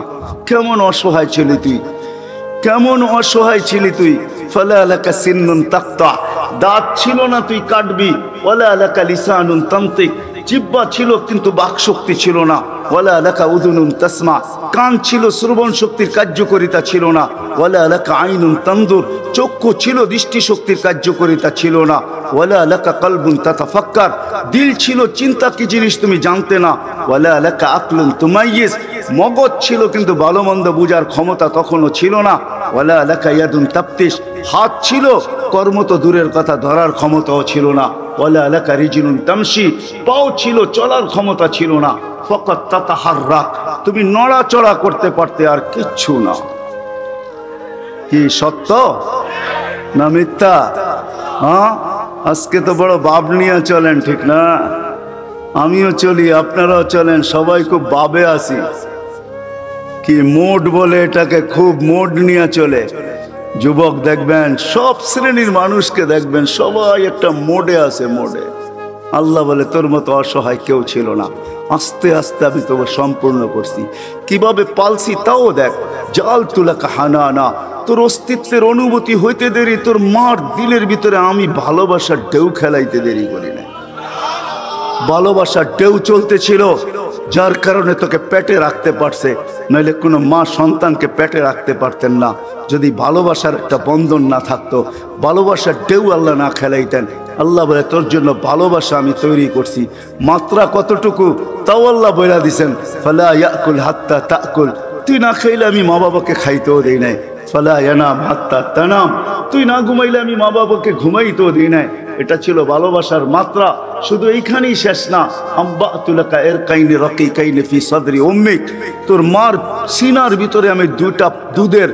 কেমন অসহায় ছিলি তুই, কেমন অসহায় ছিলি তুই। ফালা লাকা সিন্নুন তাকতা দাঁত ছিল না তুই কাটবি, ওয়ালা লাকা লিসানুন তানতিক জিহ্বা ছিল কিন্তু বাকশক্তি ছিল না, ওয়ালা লাকা উযুনুন তাসমা কান ছিল শ্রবণ শক্তির কার্যকারিতা ছিল না, ওয়ালা লাকা আইনুন তানদুর চক্ষু ছিল দৃষ্টিশক্তির কার্যকারিতা ছিল না, ওয়ালা লাকা কলবুন তাতাফাক্কার দিল ছিল চিন্তা কি জিনিস তুমি জানতে না, ওয়ালা লাকা আকলুন তুমাইয়িজ মগজ ছিল কিন্তু ভালো মন্দ বুঝার ক্ষমতা তখনও ছিল না, ওয়ালা লাকা ইয়াদুন তাফতিশ হাত ছিল কর্ম তো দূরের কথা ধরার ক্ষমতাও ছিল না, ওয়ালা লাকা রিজলুন তামশি পাও ছিল চলার ক্ষমতা ছিল না, ফাকাত তাতাহাররাক তুমি নড়াচড়া করতে পারতে আর কিচ্ছু না। কি সত্য না মিথ্যা? হ্যাঁ, আজকে তো বড় ভাব নিয়ে চলেন, ঠিক না? আমিও চলি, আপনারাও চলেন, সবাই খুব ভাবে আসি। কি মোড বলে এটাকে, খুব মোড নিয়ে চলে। যুবক দেখবেন, সব শ্রেণীর মানুষকে দেখবেন, সবাই একটা মোডে আছে, মোডে। আল্লাহ বলে তোর মতো অসহায় কেউ ছিল না, আস্তে আস্তে আমি তোকে সম্পূর্ণ করছি। কিভাবে পালছি তাও দেখ। জাল তুলা কাহানা না তোর অস্তিত্বের অনুভূতি হইতে দেরি, তোর মার দিলের ভিতরে আমি ভালোবাসার ঢেউ খেলাইতে দেরি করি না। ভালোবাসার ঢেউ চলতেছিল, যার কারণে তোকে পেটে রাখতে পারছে, নইলে কোনো মা সন্তানকে পেটে রাখতে পারতেন না। যদি ভালোবাসার একটা বন্ধন না থাকতো, ভালোবাসার ঢেউ আল্লাহ না খেলাইতেন। আল্লাহ বলে তোর জন্য ভালোবাসা আমি তৈরি করছি, মাত্রা কতটুকু তাও আল্লাহ বইলা দিছেন। ফালা ইয়াকুল হাত্তা তাকুল তুই না খাইলে আমি মা বাবাকে খাইতেও দেই নাই, ফালা ইয়ানাম হাত্তা তানাম তুই না ঘুমাইলে আমি মা বাবাকে ঘুমাইতেও দিই নাই। এটা ছিল ভালোবাসার মাত্রা। শুধু এইখানেই শেষ না, আম্বাতুলাকা এর কাইনে রকি কাইনে ফি সদরি উম্মিক তোর মার সিনার ভিতরে আমি দুটা দুধের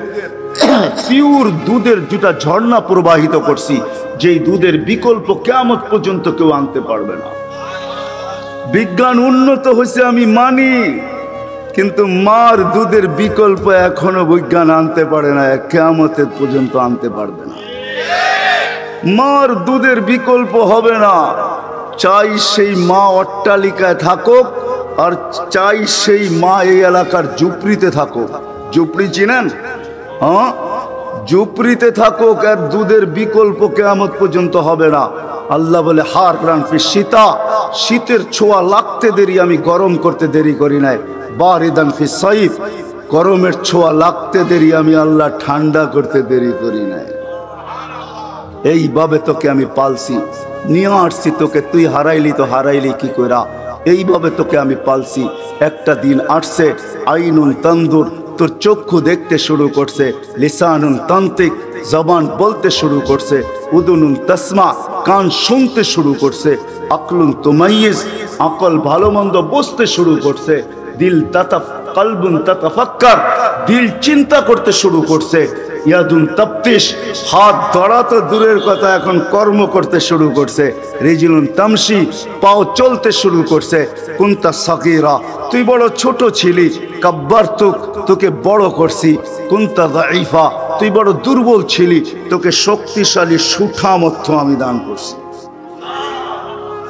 পিওর দুধের দুটা ঝর্ণা প্রবাহিত করছি, যেই দুধের বিকল্প কিয়ামত পর্যন্ত কেউ আনতে পারবে না। বিজ্ঞান উন্নত হয়েছে আমি মানি, কিন্তু মার দুধের বিকল্প এখনো বিজ্ঞান আনতে পারে না, কিয়ামতের পর্যন্ত আনতে পারবে না। মার দুধের বিকল্প হবে না। চাই সেই মা অট্টালিকায় থাকুক, আর চাই সেই মা এই এলাকার ঝুপড়িতে থাকুক। ঝুপড়ি চিনেন? হ্যাঁ, ঝুপড়িতে থাকুক, আর দুধের বিকল্প কিয়ামত পর্যন্ত হবে না। আল্লাহ বলে হার রানফি শীতা শীতের ছোঁয়া লাগতে দেরি আমি গরম করতে দেরি করি নাই, বারিদান ফি সাইফ গরমের ছোঁয়া লাগতে দেরি আমি আল্লাহ ঠান্ডা করতে দেরি করি নাই। এইভাবে তোকে আমি পালছি, নিয়ে আসছি তোকে। তুই হারাইলি তো হারাইলি কি কইরা? এইভাবে তোকে আমি পালছি। একটা দিন আসছে আইনুন তানদুর তোর চক্ষু দেখতে শুরু করছে, লিসানুন তান্তিক জবান বলতে শুরু করছে, উদুনুন তাসমা কান শুনতে শুরু করছে, আকলুন তুমাইয়িজ আকল ভালো মন্দ বুঝতে শুরু করছে, দিল কলবুন তাতাফাক্কার দিল চিন্তা করতে শুরু করছে, ইয়াদুন তাফতিশ হাত ধরা তো দূরের কথা এখন কর্ম করতে শুরু করছে, রিজলুন তামশি পাও চলতে শুরু করছে, কুনতা সাগীরা তুই বড় ছোট ছিলি, কাব্বারতুক তোকে বড় করছি, কুনতা দাঈফা তুই বড় দুর্বল ছিলি, তোকে শক্তিশালী সুঠামত্ব আমি দান করছি।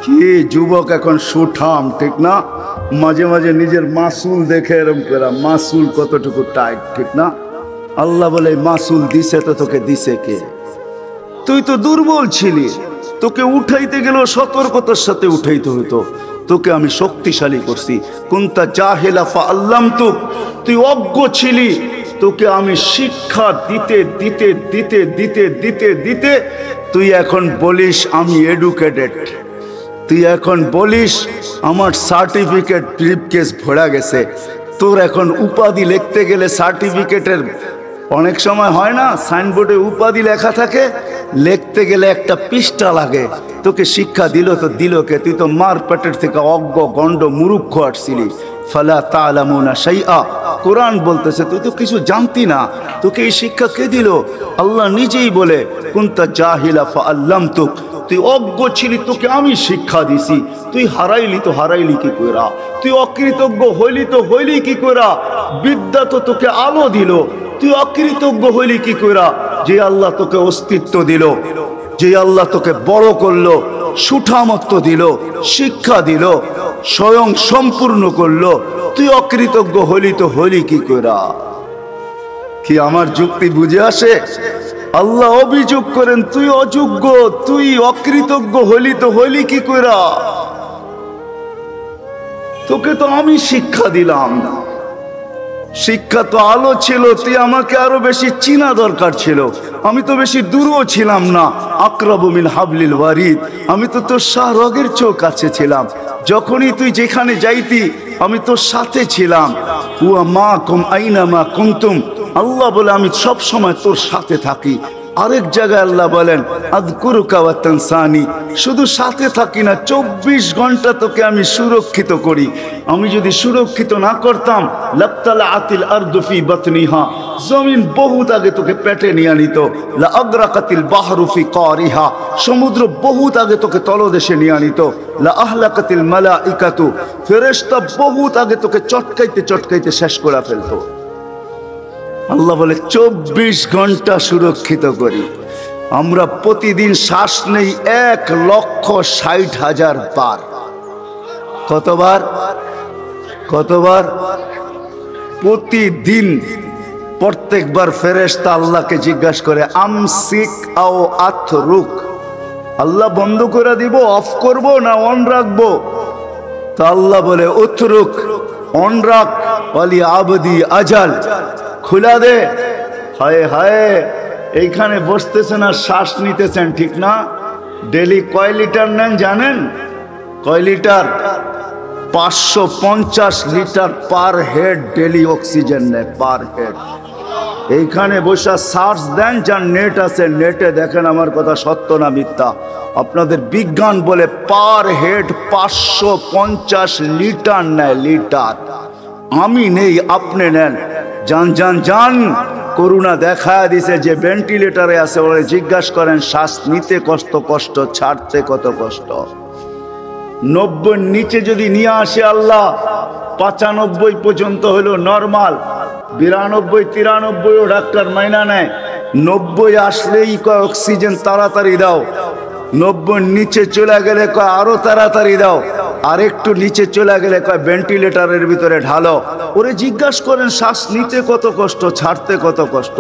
কি যুবক এখন সুঠাম, ঠিক না? মাঝে মাঝে নিজের মাসুল দেখে এরম করা, মাসুল কতটুকু টাইট, ঠিক না? আল্লাহ বলে মাসুল দিছে তো তোকে দিছে কে? তুই তো দুর্বল ছিলি, তোকে উঠাইতে গেলেও সতর্কতার সাথে উঠাইতে হতো। তোকে আমি শক্তিশালী করছি। কুনতা জাহিলা ফাআল্লামতুক, তুই অজ্ঞ ছিলি, তোকে আমি শিক্ষা দিতে দিতে দিতে দিতে দিতে দিতে তুই এখন বলিস আমি এডুকেটেড। তুই এখন বলিস আমার সার্টিফিকেট ব্রিফকেস ভরা গেছে। তোর এখন উপাধি লিখতে গেলে সার্টিফিকেটের অনেক সময় হয় না, সাইনবোর্ডে উপাধি লেখা থাকে, লিখতে গেলে একটা পৃষ্ঠা লাগে। তোকে শিক্ষা দিল তো দিল কে? তুই তো মার পেটের থেকে অজ্ঞ গণ্ড মুরুক্ষ আসছিলি। ফালা তা'লামুনা শাইআ, কোরআন বলতেছে তুই তো কিছু জানতি না, তোকে এই শিক্ষা কে দিল? আল্লাহ নিজেই বলে কুনতা জাহিলা ফাআল্লামতুক, তুই অজ্ঞ ছিলি, তোকে আমি শিক্ষা দিছি। তুই হারাইলি তো হারাইলি কি কইরা? তুই অকৃতজ্ঞ হইলি তো হইলি কি কইরা? বিদ্যা তো তোকে আলো দিল, তুই অকৃতজ্ঞ হইলি কি কইরা? যে আল্লাহ তোকে অস্তিত্ব দিল, যে আল্লাহ তোকে বড় করলো, সুঠামত্ব দিল, শিক্ষা দিল, স্বয়ং সম্পূর্ণ করলো, তুই অকৃতজ্ঞ হইলি তো হইলি কি কইরা? কি আমার যুক্তি বুঝে আসে? আল্লাহ অভিযোগ করেন তুই অযোগ্য, তুই অকৃতজ্ঞ হইলি তো হইলি কি কইরা? তোকে তো আমি শিক্ষা দিলাম, শিক্ষা তো আলো ছিল, তুই আমাকে আরো বেশি চিনা দরকার ছিল। আমি তো বেশি দূরও ছিলাম না, আকরাবু মিন হাবলিল ওয়ারিদ, আমি তো তোর শাহরগের চোখ কাছে ছিলাম। যখনই তুই যেখানে যাইতি আমি তোর সাথে ছিলাম। হুয়া মাকুম আইনামা কুনতুম, আল্লাহ বলে আমি সব সময় তোর সাথে থাকি। আরেক জায়গায় আল্লাহ বলেন আযকুরুকা ওয়া তানসানি, শুধু সাথে থাকি না, 24 ঘন্টা তোকে আমি সুরক্ষিত করি। আমি যদি সুরক্ষিত না করতাম লাবতালাআতিল আরদু ফি বাতনিহা, জমিন বহুত আগে তোকে পেটে নিয়ে নিত। লা আগরাকাতিল বাহরু ফি কারিহা, সমুদ্র বহুত আগে তোকে তলদেশে নিয়ে নিত। লা আহলাকাতিল মালাইকাতু, ফেরেশতা বহুত আগে তোকে চটকাইতে চটকাইতে শেষ করে ফেলতো। আল্লাহ বলে 24 ঘন্টা সুরক্ষিত করি। আমরা প্রতিদিন শ্বাস নেই 1,60,000 বার। কতবার? কতবার? প্রতিদিন প্রত্যেকবার ফেরেশতা আল্লাহকে জিজ্ঞাসা করে আমসিক আও আতরুক, আল্লাহ বন্ধ করে দিব, অফ করব না অন রাখবো? তো আল্লাহ বলে উতরুক, অন রাখ, ওয়ালি আবদি আজাল, খুলা দে। হায় হায়, এইখানে বসতেছেন আর শ্বাস নিতেছেন, ঠিক না? ডেলি কয় লিটার নেন জানেন? কয় litre? 550 litre per head daily oxygen নেয়, পার হেড। এইখানে বসে সার্চ দেন, যার নেট আছে নেটে দেখেন আমার কথা সত্য না মিথ্যা। আপনাদের বিজ্ঞান বলে পার হেড 550 লিটার নেয়, লিটার। আমি নেই, আপনি নেন। যান যান যান, করুণা দেখা দিছে যে ভেন্টিলেটারে আছে, ওরা জিজ্ঞাসা করেন শ্বাস নিতে কষ্ট, ছাড়তে কত কষ্ট। 90 নিচে যদি নিয়ে আসে আল্লাহ, 95 পর্যন্ত হলো নরমাল, 92 93ও ডাক্তার মাইনা নেয়। 90 আসলেই কয় অক্সিজেন তাড়াতাড়ি দাও, 90 নিচে চলে গেলে কয় আরো তাড়াতাড়ি দাও, আর একটু নিচে চলে গেলে কয় ভেন্টিলেটরের ভিতরে ঢালো। ওরে জিজ্ঞাসা করেন শ্বাস নিতে কত কষ্ট, ছাড়তে কত কষ্ট।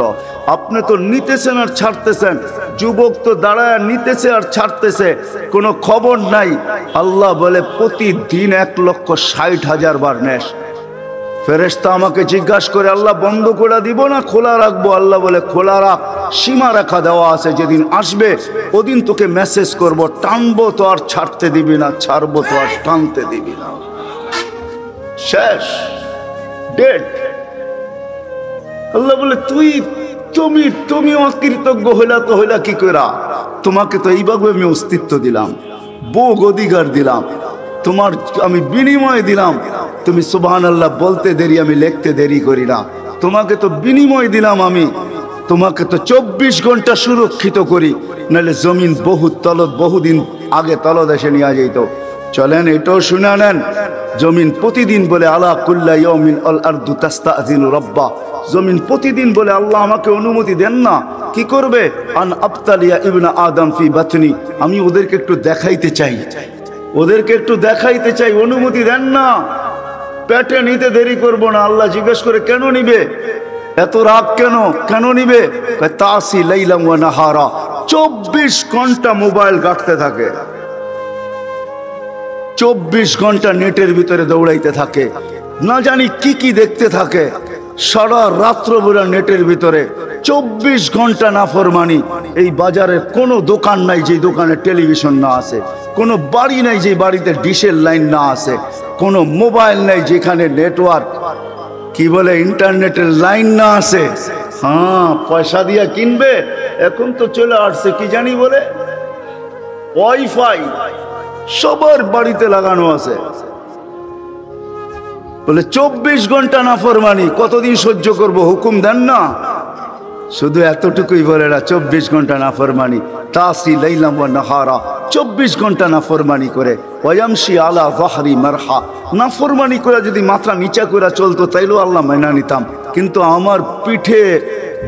আপনি তো নিতেছেন আর ছাড়তেছেন, যুবক তো দাঁড়ায় নিতেছে আর ছাড়তেছে, কোনো খবর নাই। আল্লাহ বলে প্রতিদিন 1,60,000 বার নেস। ফেরেশতা আমাকে জিজ্ঞাসা করে আল্লাহ বন্ধ করে দিব না খোলা রাখবো? আল্লাহ বলে খোলা রাখ, সীমা রেখা দেওয়া আছে, যেদিন আসবে ওদিন তোকে মেসেজ করব, টানবো তো আর ছাড়তে দিবি না, ছাড়বো তো আর টানতে দিবি না। শেষ, ডেট। আল্লাহ বলে তুমি অকৃতজ্ঞ হইলা তো হইলা কি কইরা? তোমাকে তো এইভাবে আমি অস্তিত্ব দিলাম, ভোগ অধিকার দিলাম, তোমার আমি বিনিময় দিলাম। তুমি সুবহানাল্লাহ বলতে দেরি, আমি লিখতে দেরি করি না। তোমাকে তো বিনিময় দিলাম আমি, তোমাকে তো 24 ঘন্টা সুরক্ষিত করি, নাহলে জমিন বহুদিন আগে তলদেশে নিয়ে যেত। চলেন এটাও শুনে নেন, জমিন প্রতিদিন বলে আলা কুল্লা ইয়াউমিন আল আরদু তাস্তাযিনু রাব্বা, জমিন প্রতিদিন বলে আল্লাহ আমাকে অনুমতি দেন না। কি করবে? আন আবতালিয়া ইবনা আদম ফি বাতনি, আমি ওদেরকে একটু দেখাইতে চাই, ওদেরকে একটু দেখাইতে চাই, অনুমতি দেন না। পেটে নিতে দেরি করবো না। আল্লাহ জিজ্ঞেস করে কেন নিবে? এত রাগ কেন? কেন নিবে? তাসি লাইলাম ওয়া নাহারা, 24 ঘন্টা মোবাইল ঘাঁটতে থাকে, 24 ঘন্টা নেটের ভিতরে দৌড়াইতে থাকে, না জানি কি কি দেখতে থাকে, সারা রাত্র বেলা নেটের ভিতরে 24 ঘন্টা নাফরমানি। এই বাজারে কোনো দোকান নাই যে দোকানে টেলিভিশন না আছে, কোনো বাড়ি নাই যে বাড়িতে ডিশের লাইন না আছে, কোনো মোবাইল নাই যেখানে নেটওয়ার্ক কি বলে ইন্টারনেটের লাইন না আছে। হ্যাঁ, পয়সা দিয়া কিনবে, এখন তো চলে আসছে কি জানি বলে ওয়াইফাই, সবার বাড়িতে লাগানো আছে। বলে 24 ঘন্টা নাফরমানি, কতদিন সহ্য করব, হুকুম দেন না। শুধু এতটুকুই বলে না, 24 ঘন্টা নাফরমানি, তাসি লাইলাম ওয়া নাহারা, 24 ঘন্টা নাফরমানি করে। ওয়ামশি আলা যাহরি মারহা, নাফরমানি করে যদি মাথা নিচা করে চলতো তাইলেও আল্লাহ মাইনা নিতাম, কিন্তু আমার পিঠে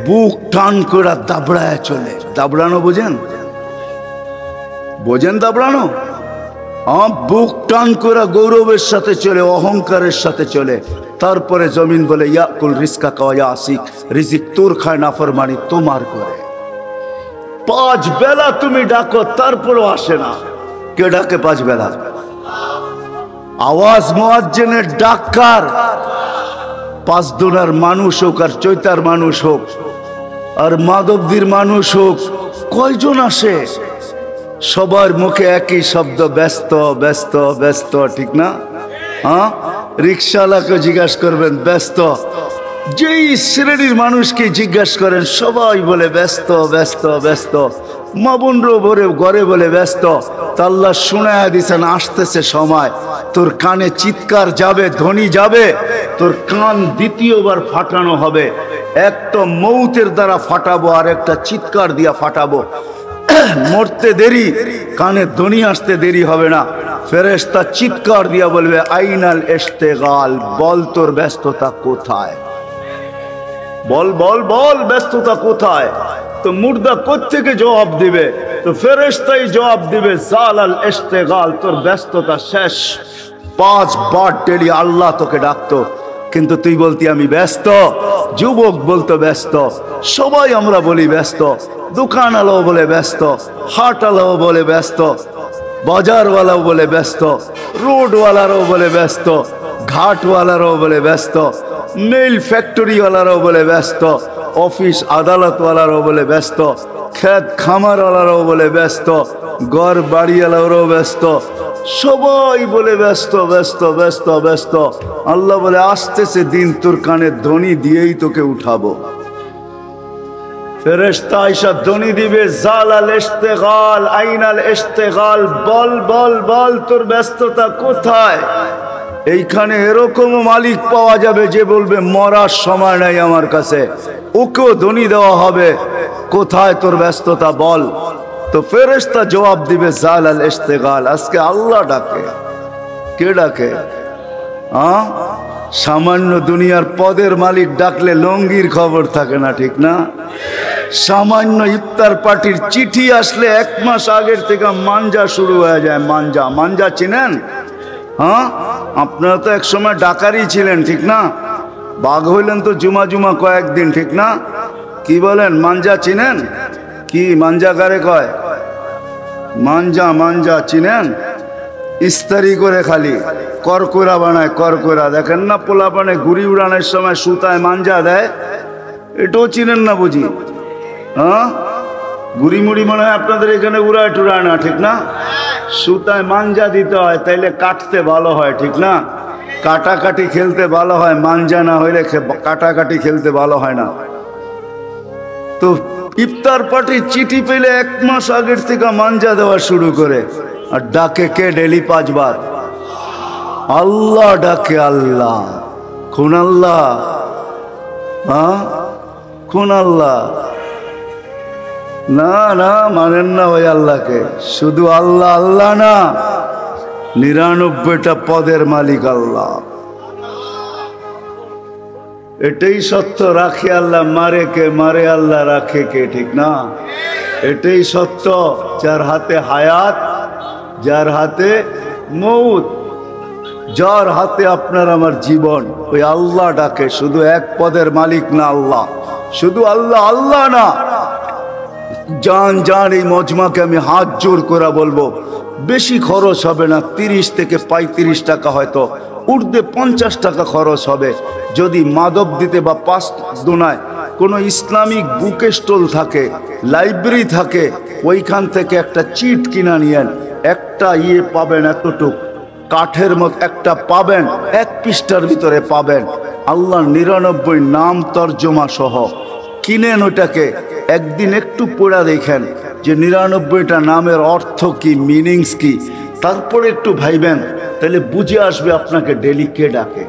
বুক টান করে দাবড়ায় চলে। দাবড়ানো বোঝেন? বোঝেন দাবড়ানো? বুক টান করে গৌরবের সাথে চলে, অহংকারের সাথে চলে। তারপরে জমিন বলে ইয়াকুল রিজকা কাওয়া আসিক, রিজিক তোর খায় নাফরমানি তোমার করে। 5 বেলা তুমি ডাকো তারপরও আসে না। কে ডাকে 5 বেলা? আওয়াজ মুয়াজ্জিনের ডাক্কার, 5 দুনার মানুষ হোক আর চৈতার মানুষ হোক আর মাধবদীর মানুষ হোক, কয়জন আসে? সবার মুখে একই শব্দ, ব্যস্ত ব্যস্ত ব্যস্ত, ঠিক না? হ্যাঁ, রিক্সাওয়ালাকে জিজ্ঞাসা করবেন ব্যস্ত, যেই শ্রেণীর মানুষকে জিজ্ঞাসা করেন সবাই বলে ব্যস্ত ব্যস্ত ব্যস্ত। মা বোনরাও ভরে ঘরে বলে ব্যস্ত। তা আল্লাহ শুনায়া দিছেন আসতেছে সময়, তোর কানে চিৎকার যাবে, ধ্বনি যাবে, তোর কান দ্বিতীয়বার ফাটানো হবে। একটা মৌতের দ্বারা ফাটাবো আর একটা চিৎকার দিয়া ফাটাবো। মরতে দেরি, কানে ধ্বনি আসতে দেরি হবে না। ফেরেশতা চিৎকার দিয়া বলবে আইনাল ইশতিগাল, বল তোর ব্যস্ততা কোথায়, বল বল বল ব্যস্ততা কোথায়। তো মুর্দা কোত্থেকে জবাব দিবে? তো ফেরেশতাই জবাব দিবে জালাল ইশতিগাল, তোর ব্যস্ততা শেষ। 5 বার ডেলি আল্লাহ তোকে ডাকতো, কিন্তু তুই বলতি আমি ব্যস্ত। যুবক বলতো ব্যস্ত, সবাই আমরা বলি ব্যস্ত, দোকানওয়ালাও বলে ব্যস্ত, হাটওয়ালাও বলে ব্যস্ত, বাজারওয়ালাও বলে ব্যস্ত, রোডওয়ালারাও বলে ব্যস্ত, ঘাটওয়ালারাও বলে ব্যস্ত, মিল ফ্যাক্টরিওয়ালারাও বলে ব্যস্ত, অফিস আদালতওয়ালারাও বলে ব্যস্ত, ক্ষেত খামারওয়ালারাও বলে ব্যস্ত, ঘর বাড়িওয়ালারাও ব্যস্ত, সবাই বলে ব্যস্ত ব্যস্ত ব্যস্ত ব্যস্ত। আল্লাহ বলে আসতেছে দিন, তোর কানে ধ্বনি দিয়েই তোকে উঠাবো। ফেরেশতা আয়েশা ধ্বনি দিবে জালাল ইশতিগাল, আইনাল ইশতিগাল, বল বল বল তোর ব্যস্ততা কোথায়। এইখানে এরকমও মালিক পাওয়া যাবে যে বলবে মরার সময় নাই আমার কাছে, ওকেও ধ্বনি দেওয়া হবে কোথায় তোর ব্যস্ততা বল। তো ফেরেশতা জবাব দিবে জালাল ইশতিগাল। আজকে আল্লাহ ডাকে, কে ডাকে? সামান্য দুনিয়ার পদের মালিক ডাকলে লঙ্গির খবর থাকে না, ঠিক না? সামান্য ইফতার পার্টির চিঠি আসলে 1 মাস আগের থেকে মাঞ্জা শুরু হয়ে যায়। মাঞ্জা, মাঞ্জা চিনেন? হ্যাঁ, আপনারা তো এক সময় ডাকারই ছিলেন, ঠিক না? বাঘ হইলেন তো জুমা জুমা কয়েকদিন, ঠিক না? কি বলেন, মাঞ্জা চিনেন? কি মাঞ্জা কারে কয়? মাঞ্জা, মাঞ্জা চিনেন? ইস্তারি করে খালি করকরা বানায়, করকরা দেখেন না, পোলা পানে ঘুড়ি উড়ানোর সময় সুতায় মাঞ্জা দেয়, এটাও চিনেন না বুঝি? হ্যাঁ, ঘুড়ি মুড়ি মনে হয় আপনাদের এখানে উড়ায় টুড়ায় না, ঠিক না? সুতায় মাঞ্জা দিতে হয়, তাইলে কাটতে ভালো হয়, ঠিক না? কাটাকাটি খেলতে ভালো হয়, মাঞ্জা না হইলে কাটাকাটি খেলতে ভালো হয় না। তো ইফতার পার্টির চিঠি পেলে 1 মাস আগের থেকে মাঞ্জা দেওয়া শুরু করে। আর ডাকে কে ডেলি 5 বার? আল্লাহ ডাকে। আল্লাহ কোন আল্লাহ? হ্যাঁ, কোন আল্লাহ? না না, মানেন না ওই আল্লাহকে। শুধু আল্লাহ আল্লাহ না, 99টা পদের মালিক আল্লাহ। এটাই সত্য, রাখে আল্লাহ, মারে কে? মারে আল্লাহ, রাখে কে? ঠিক না? এটাই সত্য। যার হাতে হায়াত, যার হাতে মৌত, যার হাতে আপনার আমার জীবন, ওই আল্লাহ ডাকে। শুধু 1 পদের মালিক না আল্লাহ, শুধু আল্লাহ আল্লাহ না, জান জান এই মজমাকে আমি হাত জোর করে বলবো, বেশি খরচ হবে না, 30 থেকে 35 টাকা, হয়তো ঊর্ধ্বে 50 টাকা খরচ হবে। যদি মাদক দিতে বা পাঁচ দোনায় কোনো ইসলামিক বুক স্টল থাকে, লাইব্রেরি থাকে, ওইখান থেকে একটা চিট কিনা নিয়েন। একটা পাবেন, এতটুক কাঠের মতো একটা পাবেন, 1 পৃষ্ঠার ভিতরে পাবেন আল্লাহর 99 নাম তর্জমা সহ। কিনেন ওইটাকে, একদিন একটু পড়া দেখেন যে 99টা নামের অর্থ কি, মিনিংস কি, তারপরে একটু ভাইবেন, তাহলে বুঝে আসবে আপনাকে ডেলি কে ডাকে।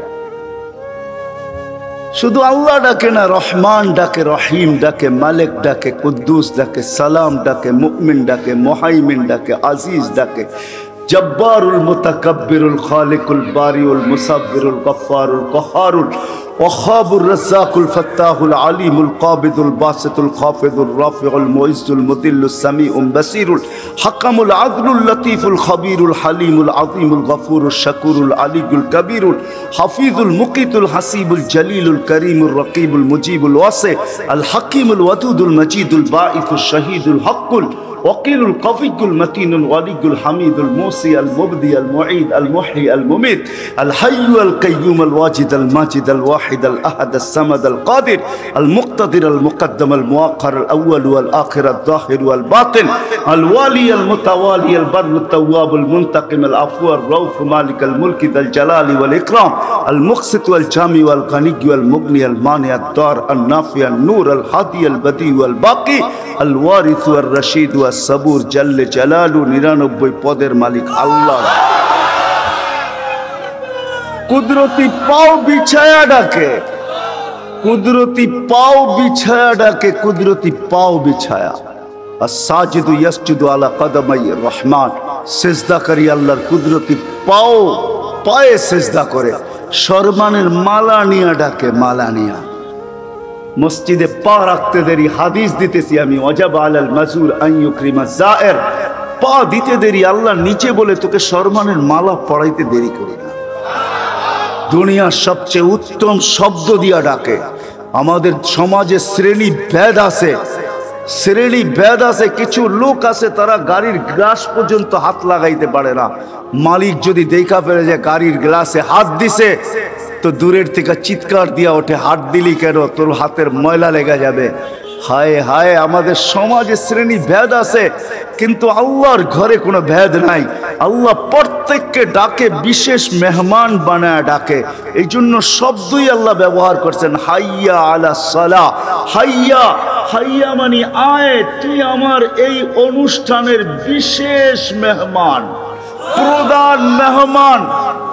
শুধু আল্লাহ ডাকে না, রহমান ডাকে, রহিম ডাকে, মালিক ডাকে, কুদ্দুস ডাকে, সালাম ডাকে, মুমিন ডাকে, মুহাইমিন ডাকে, আজিজ ডাকে, জব্বারুল মুতাকাব্বিরুল খালিকুল বারিউল মুসাব্বিরুল গফফারুল কহারুল ওয়াহাবুর রাজ্জাকুল ফাত্তাহুল আলিমুল কাবিদুল বাসিতুল খাফিদুর রাফিউল মুইজ্জুল মুদিল্লুস সামিউল বাসিরুল হাকামুল আদলুল লতীফুল খবীরুল হালিমুল আযীমুল গফুরুল শাকুরুল আলিয়ুল কবীরুল হাফিজুল মুকিতুল হাসিবুল জলিলুল করিমুর রকিবুল মুজিবুল ওয়াসি আল হাকিমুল ওয়াদুদুল মজিদুল বাঈসুল শহীদুল হকুল وقيل القوي المتين الولي الحميد الموصي المبدي المعيد المحيي المميت الحي القيوم الواجد الماجد الواحد الأحد الصمد القادر المقتدر المقدم المؤخر الأول والآخر الظاهر والباطن الوالي المتوالي البر التواب المنتقم العفو الرؤوف مالك الملك ذا الجلال والإكرام المقسط والجامع والغني والمغني المانع الضار النافع النور الهادي البديع والباقي الوارث والرشيد والصبور جل جلاله 99 পদের মালিক আল্লাহ। কুদরতি পাও বিছায়া ডাকে, কুদরতি পাও বিছায়া ডাকে, কুদরতি পাও বিছায়া। as-sajidu yasjudu ala qadamay ar-rahman, সিজদা করি আল্লাহর কুদরতি পাও, পায়ে সিজদা করে। সম্মানের মালা নিয়া ডাকে, মালা নিয়া। মসজিদে পা রাখতে দেরি, হাদিস দিতেছি আমি, ওয়াজাবা আলাল মাজুর আন ইউকরিমা যায়ের, পা দিতে দেরি, আল্লাহ নিচে বলে তোকে সম্মানের মালা পড়াইতে দেরি করি না। দুনিয়ার সবচেয়ে উত্তম শব্দ দিয়া ডাকে। আমাদের সমাজে শ্রেণী ভেদ আছে, শ্রেণী ভেদ আছে। কিছু লোক আছে তারা গাড়ির গ্লাস পর্যন্ত হাত লাগাইতে পারে না। মালিক যদি দেখা ফেলে যে গাড়ির গ্লাসে হাত দিছে, তো দূরের থেকে চিৎকার দিয়া ওঠে, হাত দিলি কেন, তোর হাতের ময়লা লেগে যাবে। হায় হায়, আমাদের সমাজে শ্রেণী ভেদ আছে, কিন্তু আল্লাহর ঘরে কোনো ভেদ নাই। আল্লাহ প্রত্যেককে ডাকে, বিশেষ মেহমান বানায় ডাকে। এই জন্য শব্দই আল্লাহ ব্যবহার করছেন, হাইয়া আলা সালাহ। হাইয়া, হাইয়া মানে আয়, তুই আমার এই অনুষ্ঠানের বিশেষ মেহমান, প্রধান মেহমান।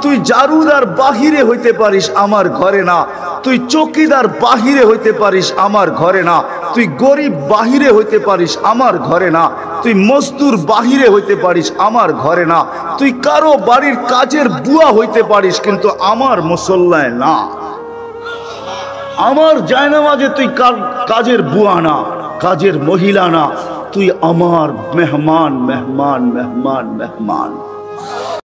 তুই জারুদার বাহিরে হইতে পারিস, আমার ঘরে না। তুই চৌকিদার বাহিরে হইতে পারিস, আমার ঘরে না। তুই গরিব বাহিরে হইতে পারিস, আমার ঘরে না। তুই মজদুর বাহিরে হইতে পারিস, আমার ঘরে না। তুই কারো বাড়ির কাজের বুয়া হইতে পারিস, কিন্তু আমার মুসল্লায় না। আমার জায়নামাজে তুই কাজের বুয়া না, কাজের মহিলা না। তুই আমার মেহমান, মেহমান, মেহমান, মেহমান।